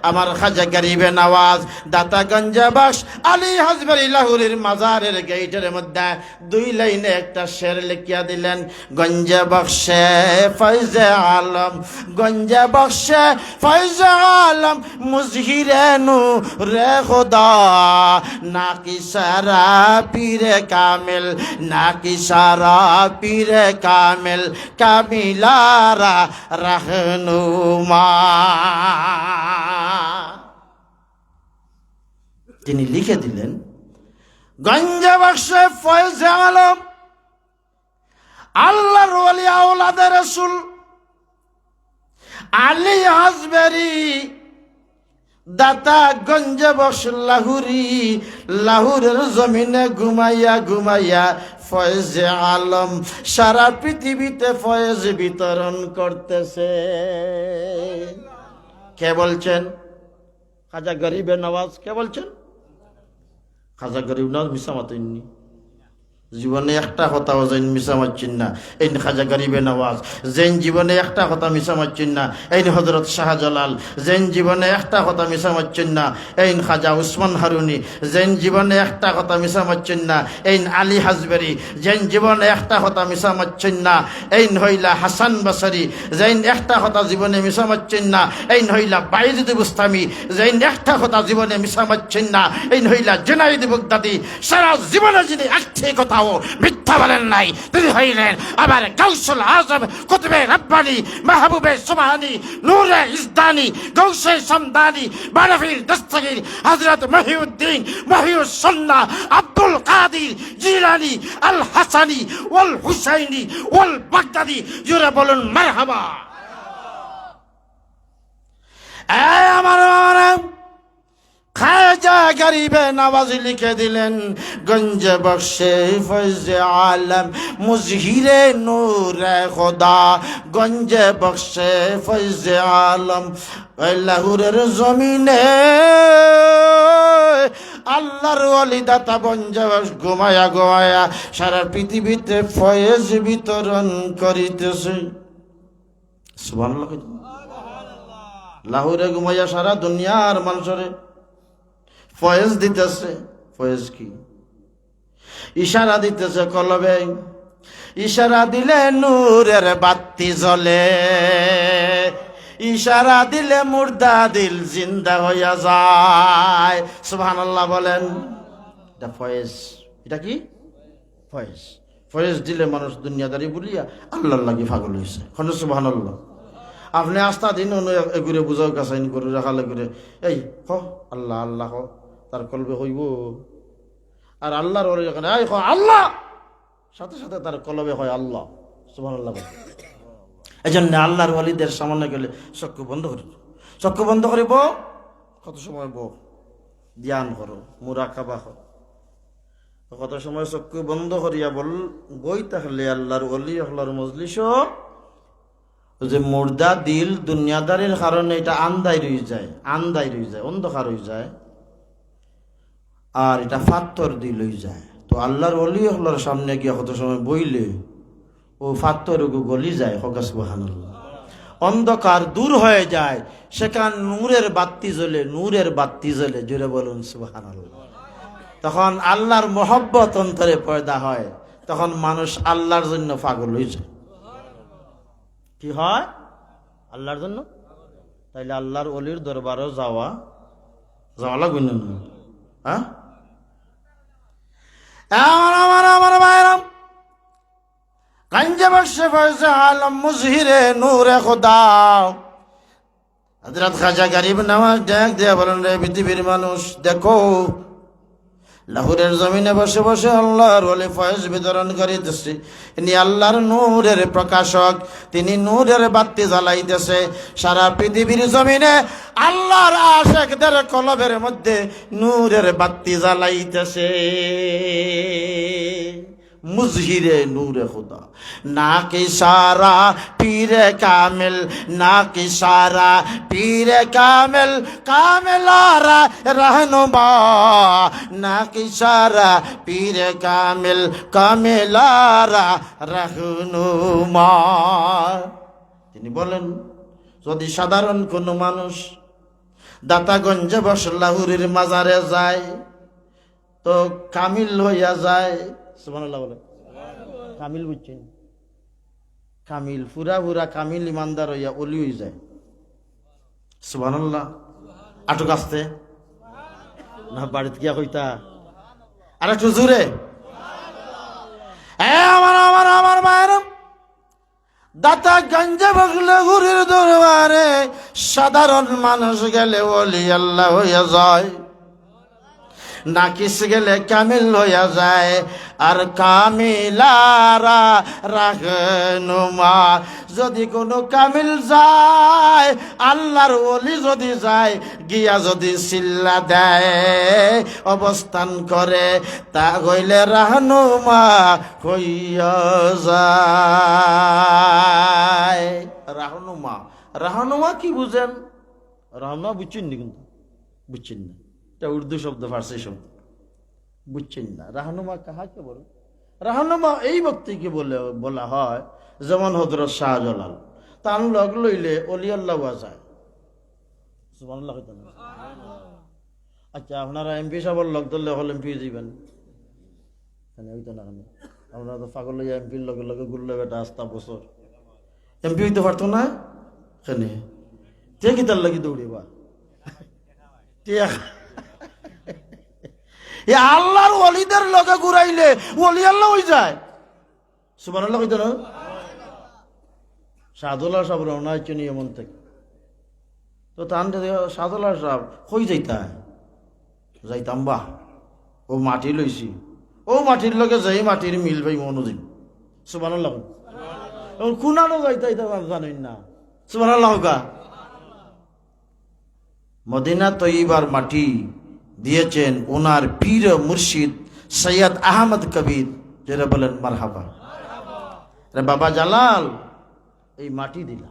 আমার খাজা গরিবে নওয়াজ দাতাগঞ্জে বখশ আলী হাজবেরি লাহোরের মাজারের গেটের মধ্যে 2 লাইনে একটা শের লিখিয়া দিলেন। গঞ্জে বখশে ফয়জে আলম, গঞ্জে বখশে ফয়জে আলম মুজহিরে রে খোদা, না কি সারা পীরে কামিল, না কি সারা পীরে কামিল, কামিলারা রাহনুমা। তিনি লিখে দিলেন গঞ্জে বখশে ফয়জে আলম আল্লাহর ওলি আওলাদে রাসূল আলী হাজবেরি দাতা গঞ্জে বখশ লাহোরি, লাহোরের জমিনে ঘুমাইয়া ঘুমাইয়া ফয়েজে আলম সারা পৃথিবীতে ফয়েজ বিতরণ করতেছে। কে বলছেন? খাজা গরিবে নওয়াজ। কে বলছেন? খাজা গরিব নওয়াজ মিশা মাতেননি, জীবনে একটা কথাও যেন মিশা মারছেন না এই খাজা গরিবে নওয়াজ, যেন জীবনে একটা কথা মিশা মারছেন না এই হজরত শাহজালাল, যেন জীবনে একটা কথা মিশা মারছেন না এই খাজা উসমান হারুনি, যেন জীবনে একটা কথা মিশা মারছেন না এই আলী হাজবেরি, যেন জীবনে একটা কথা মিশা মারছেন না এই হইলা হাসান বাসারি, যেন একটা কথা জীবনে মিশা মারছেন না এই হইলা বাইজিদ বুস্তামি, যেন একটা কথা জীবনে মিশা মারছেন না এই হইলা জুনাইদ বাগদাদি। সারা জীবনে যিনি একটি কথাও মিথ্যা বলেন নাই তিনি হইলেন আমার গাউসুল আজম, কুতুবে রব্বানি, মাহবুবে সুবহানি, নূরে ইজদানি, গৌসে সমদানি, মারফির দস্তগীর হযরত মহিউদ্দিন মহিউস সুন্নাহ আব্দুল কাদির জিলানী আল হাসানি ওয়াল হুসাইনি ওয়াল বাগদাদি। জোরে বলুন মারহাবা। আমার খাজা গরিবে নওয়াজ লিখে দিলেন গঞ্জে বখশে ফৈজে আলম মুজহিরে নূরে খোদা, গঞ্জে বখশে ফৈজে আলম। লাহুরের জমিনে আল্লাহর ওলি দাতা গঞ্জে ঘুমায়া ঘুমায়া সারা পৃথিবীতে ফয়েজ বিতরণ করিতেছে। সুবহানাল্লাহ। লাহুরে ঘুমাইয়া সারা দুনিয়ার মানুষরে ফয়েজ দিতেছে। ফয়েজ কি? ইশারা দিতেছে কলবে, ইশারা দিলে নূরের বাতি জ্বলে, ইশারা দিলে মুর্দা দিল জিন্দা হইয়া যায়। সুবহানাল্লাহ বলেন। এটা ফয়েজ। এটা কি? ফয়েজ। ফয়েজ দিলে মানুষ দুনিয়াদারি বলিয়া আল্লাহর লাগি পাগল হয়েছে। সুবহানাল্লাহ। আপনি আস্থা দিন এগুলো বুঝাও কাছাইন করে রাখালে করে এই হ আল্লাহ আল্লাহ হ, তার কলবে হইব। আর আল্লাহর ওর এখানে এই হ আল্লাহ, সাথে সাথে তার কলবে হয় আল্লাহ। সুবহানাল্লাহ। এই জন্য আল্লাহর ওয়ালিদের সামনে গেলে চক্ষু বন্ধ করিব, চক্ষু বন্ধ করিব। কত সময় ধ্যান করো, মুরাকাবা করো, কত সময় চক্ষু বন্ধ করিয়া বই তাহলে আল্লাহর ওলি আল্লাহর মজলিস যে মুর্দা দিল দুনিয়াদারির কারণে এটা আন্দাই রয়ে যায়, আন্দাই রয়ে যায়, অন্ধকার হয়ে যায়, আর এটা ফাত্তর দিল হয়ে যায়। তো আল্লাহর ওলি আল্লাহর সামনে গিয়ে কত সময় বইলে ও ফাত্তর গলি যায়। সুবহানাল্লাহ। অন্ধকার দূর হয়ে যায়, সেখান নূরের বাতি জ্বলে, নূরের বাতি জ্বলে। জোরে বলুন সুবহানাল্লাহ। তখন আল্লাহর মহব্বত অন্তরে পয়দা হয়, তখন মানুষ আল্লাহর জন্য পাগল হয়ে যায়। কি হয়? আল্লাহর জন্য। তাইলে আল্লাহর ওলির দরবারও যাওয়া লাগবে না? হ্যাঁ, আমার ভাইরাম, গঞ্জে বখশে ফয়জে আলম মুজহিরে নূরে খোদা হযরত খাজা গরিব নওয়াজ ডাক দিয়ে বলেন, রে পৃথিবীর মানুষ দেখো, লাহোরের জমিনে বসে বসে আল্লাহর ওলি ফয়েজ বিতরণ করিতেছে। ইনি আল্লাহর নূরের প্রকাশক, তিনি নূরের বাতি জ্বালাইতেছে। সারা পৃথিবীর জমিনে আল্লাহর আশিকদের কলবের মধ্যে নূরের বাতি জ্বালাইতেছে। মুজহিরে নূরে খুদা, না কি সারা পীরে কামিল, না কি সারা পীরে কামিল, কামিলারা रहनुमा, না কি সারা পীরে কামিল, কামিলারা रहनुमा। তিনি বলেন, যদি সাধারণ কোনো মানুষ দাতাগঞ্জে বসে লাহুরির মাজারে যায় তো কামিল হইয়া যায়। সুবহানাল্লাহ বলে। কামিল বুঝছেন? কামিল পুরা পুরা কামিল ইমানদার হইয়া ওলি হয়ে যায়। সুবহানাল্লাহ। আটক আসতে না বাড়িতে গিয়া কইতা আর একটু জোরে। আমার মায়ের দাতা গঞ্জে বসলে হুরির দরবারে সাধারণ মানুষ গেলে ওলি আল্লাহ হইয়া যায়, নাকিস গেলে কামিল হইয়া যায়। আর কামিলারা রাহনুমা, যদি কোনো কামিল যায়, আল্লাহর ওলি যদি যায়, গিয়া যদি সিল্লা দেয়, অবস্থান করে, তা হইলে রাহনুমা হইয়া যায়। রাহনুমা, রাহনুমা কি বুঝেন? রাহনুমা বুঝছেন নি? কিন্তু বুঝছেন না, এটা উর্দু শব্দ, ফার্সি শব্দ। বুঝছেন না রাহনুমা কাহাকে বলে? রাহনুমা এই ব্যক্তিকে বলা হয় যেমন হযরত শাহজালাল, তার লগ লইলে অলি আল্লাহ হওয়া যায়। সুবহানাল্লাহ হইতো না? আচ্ছা আপনারা এমপি সাহেবের লগ ধরলে হল এমপি যাবেন হইতো না কেন? আপনারা তো পাগল হইয়া এমপির লগে লগে ঘুরলে বেটা আস্তা বছর এমপি হইতে পারতো না কেনে? তে কি তার লাগি দৌড়িবা আল্লাহর ওলিদের লগে ঘুরাইলে ওলি আল্লাহ হয়ে যায়। সুবহানাল্লাহ হইতো না? শাহদুল্লাহ সাহেব রওনা হচ্ছে নিয়মন থেকে, তো তান শাহদুল্লাহ সাহেব কই যাইতাম বা ও মাটি লইছি, ও মাটির লগে যাই মাটির মিল ভাই মনোদিন। সুবহানাল্লাহ। কুনানো যাইতে জানেন না? সুবহানাল্লাহ। মদিনা তৈয়বার মাটি দিয়েছেন ওনার পীর মুর্শিদ সৈয়দ আহমদ কবির, যারা বলেন মারহাবা। বাবা জালাল এই মাটি দিলা,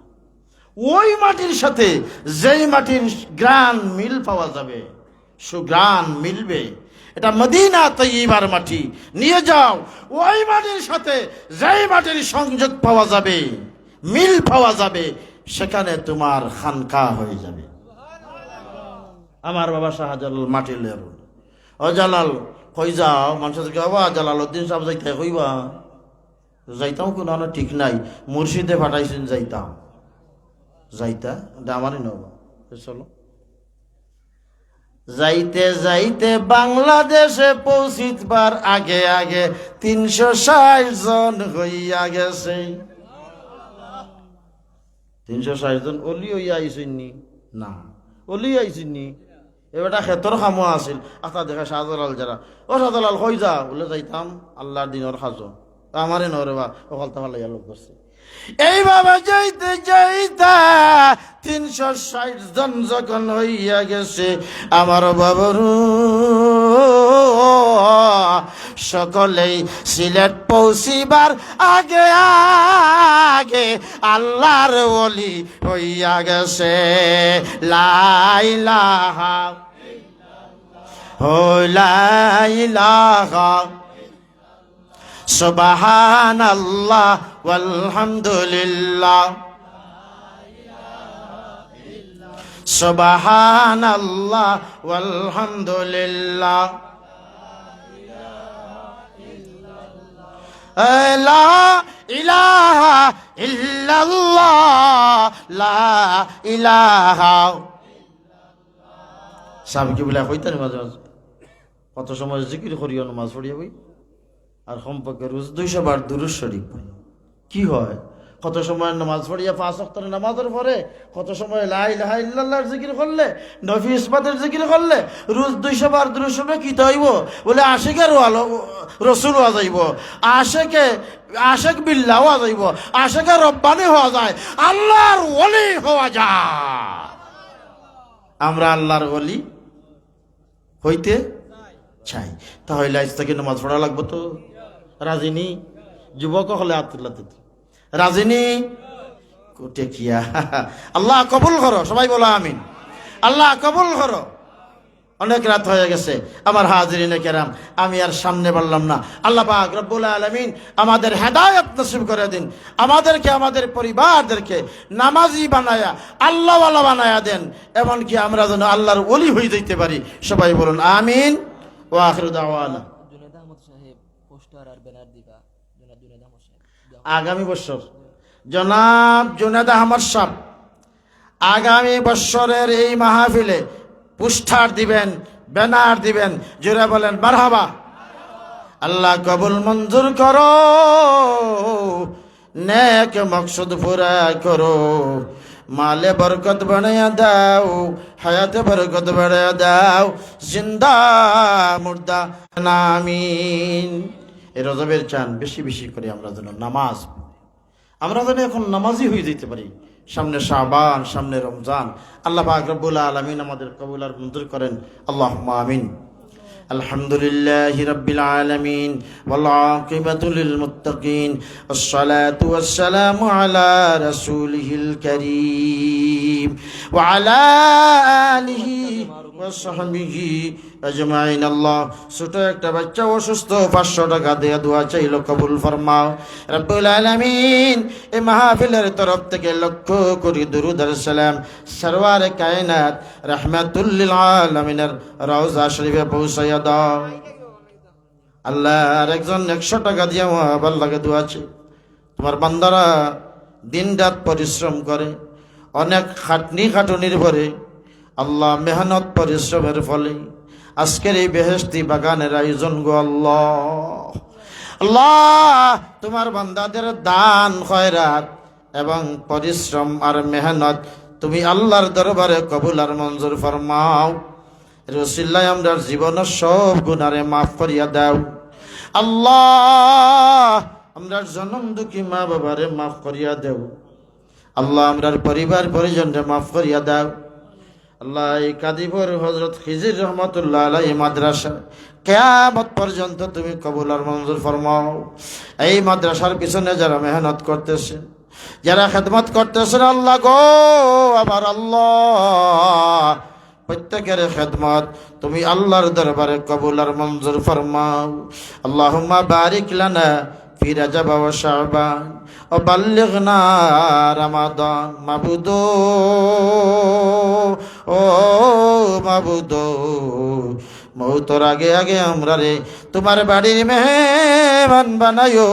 ওই মাটির সাথে যেই মাটির গ্রান মিল পাওয়া যাবে, সুগ্রান মিলবে, এটা মদিনা তৈয়বার মাটি নিয়ে যাও, ওই মাটির সাথে যেই মাটির সংযোগ পাওয়া যাবে, মিল পাওয়া যাবে, সেখানে তোমার খানকা হয়ে যাবে। আমার বাবা শাহজালাল মাটি লের ও জালাল কই যাও, মানুষের বাবা জালাল উদ্দিন সাহেব যাইতে কইবা, যাইতাম কোনো ঠিক নাই, মুর্শিদে ফাটাইছেন যাইতাম, যাইতা আমারই নবা চলো। যাইতে যাইতে বাংলাদেশে পৌঁছিতবার আগে আগে 360 জন হইয়া গেছে। 360 জন অলি হইয়া আইসেননি না? অলি আইসেননি, এবারটা ক্ষেতর খামো আছিল। আতা দেখা শাহজালাল যারা, ও শাহজালাল কই যা বলে যাইতাম আল্লাহর দিনের খাজো, আমারে নরে বা ওখালতা ফালাইয়া লোক করছে। এইভাবে যাইতে যাইতে 360 জন যখন হইয়া গেছে, আমার বাবার সকলেই সিলেট পৌঁছিবার আগে আগে আল্লাহর ওলি হইয়া গেছে। লা ইলাহা লা ইলাহা সুবহানাল্লাহ ওয়ালহামদুলিল্লাহ সুবহানাল্লাহ ওয়ালহামদুলিল্লাহ লা ইলাহা ইল্লাল্লাহ লা ইলাহা। সাবকি বলে কইতেন মাঝে মাঝে কত সময় জিকির করিও নামাজ পড়িয়া বই, আর সম্পর্কে রোজ 200 বার দুরূদ শরীফ পড়ি। কি হয় কত সময় নামাজ পড়িয়া 5 ওয়াক্তের নামাজের পরে, কত সময় লা ইলাহা ইল্লাল্লাহর জিকির করলে, নফি ইসবাতের জিকির করলে, রোজ 200 বার দুরূদ শরীফ কি হইব? বলে আশিকের রসুল হওয়া যাইব, আশেক বিল্লাহ হওয়া যাইব, আশেকের রব্বানি হওয়া যায়, আল্লাহর ওলি হওয়া যায়। আমরা আল্লাহর ওলি হইতে চাই, তাহলে আজ থেকে নামাজ পড়া লাগবো। তো রাজিনী যুবক হলে আতুল্লাহ রাজিনী টেকিয়া আল্লাহ কবুল করো, সবাই বলো আমিন। আল্লাহ কবুল করো। অনেক রাত হয়ে গেছে আমার হাজিরিনে কেরাম, আমি আর সামনে বললাম না। আল্লাহ পাক রব্বুল আলামিন আমাদের হেদায়েত নসিব করে দিন, আমাদেরকে আমাদের পরিবারদেরকে নামাজি বানায়া আল্লাহওয়ালা বানায়া দেন, এমনকি আমরা যেন আল্লাহর ওলি হয়ে যেতে পারি। সবাই বলুন আমিন। ওয়া আখিরু দাওয়ানা। জুনায়েদ আহমদ সাহেব পোস্টার আর ব্যানার দিবা জুনায়েদ আহমদ সাহেব আগামী বছর। জনাব জুনায়েদ আহমদ সাহেব আগামী বছরের এই মাহফিলে পোস্টার দিবেন, ব্যানার দিবেন। জোরে বলেন মারহাবা। আল্লাহ কবুল মঞ্জুর করো, নেক মকসদ পুরা করো, মালে বরকত বানায়া দাও, হায়াতে বরকত বানায়া দাও, জিন্দা মুর্দা আমিন। এই রজবের চান বেশি বেশি করে আমরা যেন নামাজ, আমরা যেন এখন নামাজি হয়ে যেতে পারি। সামনে শাবান, সামনে রমজান। আল্লাহ পাক রব্বুল আলামিন আমাদের কবুল আর মঞ্জুর করেন। আল্লাহুম্মা আমিন। আলহামদুলিল্লাহি রাব্বিল আলামিন ওয়াল আকিবাতু লিল মুত্তাকিন ওয়াসসালাতু ওয়াসসালামু আলা রাসূলিহিল কারীম ওয়া আলা আলিহি ওয়াসহাবিহি আজমাইন। আল্লাহ, ছোট একটা বাচ্চা অসুস্থ, 500 টাকা দিয়ে দোয়া চাইলো, কবুল ফরমাও রব্বুল আলামিন। এই মাহফিলের তরফ থেকে লক্ষ কোটি দুরূদ আর সালাম সরওয়ারে কায়নাত রাহমাতুল লিল আলামিনের রওজা শরীফে পৌঁছাইয়া দাও। আল্লাহ, আর একজন 100 টাকা দিয়ে আল্লাহকে দোয়া চাই। তোমার বান্দারা দিন রাত পরিশ্রম করে, অনেক খাটনির পরে আল্লাহ মেহনত পরিশ্রমের ফলে আজকের এই বেহেশতি বাগানের আয়োজন গো আল্লাহ। আল্লাহ, তোমার বান্দাদের দান খয়রাত এবং পরিশ্রম আর মেহনত তুমি আল্লাহর দরবারে কবুল আর মঞ্জুর ফরমাও। রসিল্লাহ আমরার জীবনের সব গুনারে মাফ করিয়া দাও আল্লাহ। আমরার জনম দুঃখী মা বাবারে মাফ করিয়া দেও আল্লাহ। আমরার পরিবার পরিজনরে মাফ করিয়া দাও আল্লাহ। এই কাদিপুর হযরত খিজির রহমাতুল্লাহ আলাইহি মাদ্রাসা কিয়ামত পর্যন্ত তুমি কবুল আর মঞ্জুর ফরমাও। এই মাদ্রাসার পিছনে যারা মেহনত করতেছে, যারা খেদমত করতেছেন আল্লাহ গো আবার আল্লাহ, প্রত্যেকের খেদমত তুমি আল্লাহর দরবারে কবুল আর মঞ্জুর ফরমাও। আল্লাহুম্মা বারিক লানা ফি রাজাব ওয়া শাবান ও বাল্লিগনা রমাদান। মাবুদো, ও মাবুদো, মৌতর আগে আগে আমরা রে তোমার বাড়ির মেহমান বানায়ো,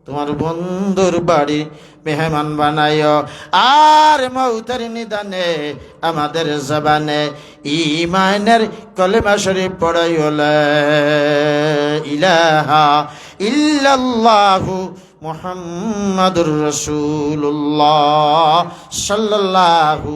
তোমার বন্ধুর বাড়ি মেহমান বানায়ো। আর মৌতের নিদানে আমাদের জবানে ঈমানের কলেমা শরীফ পড়াইও, লা ইলাহা ইল্লাল্লাহু মুহাম্মাদুর রাসূলুল্লাহ সাল্লাল্লাহু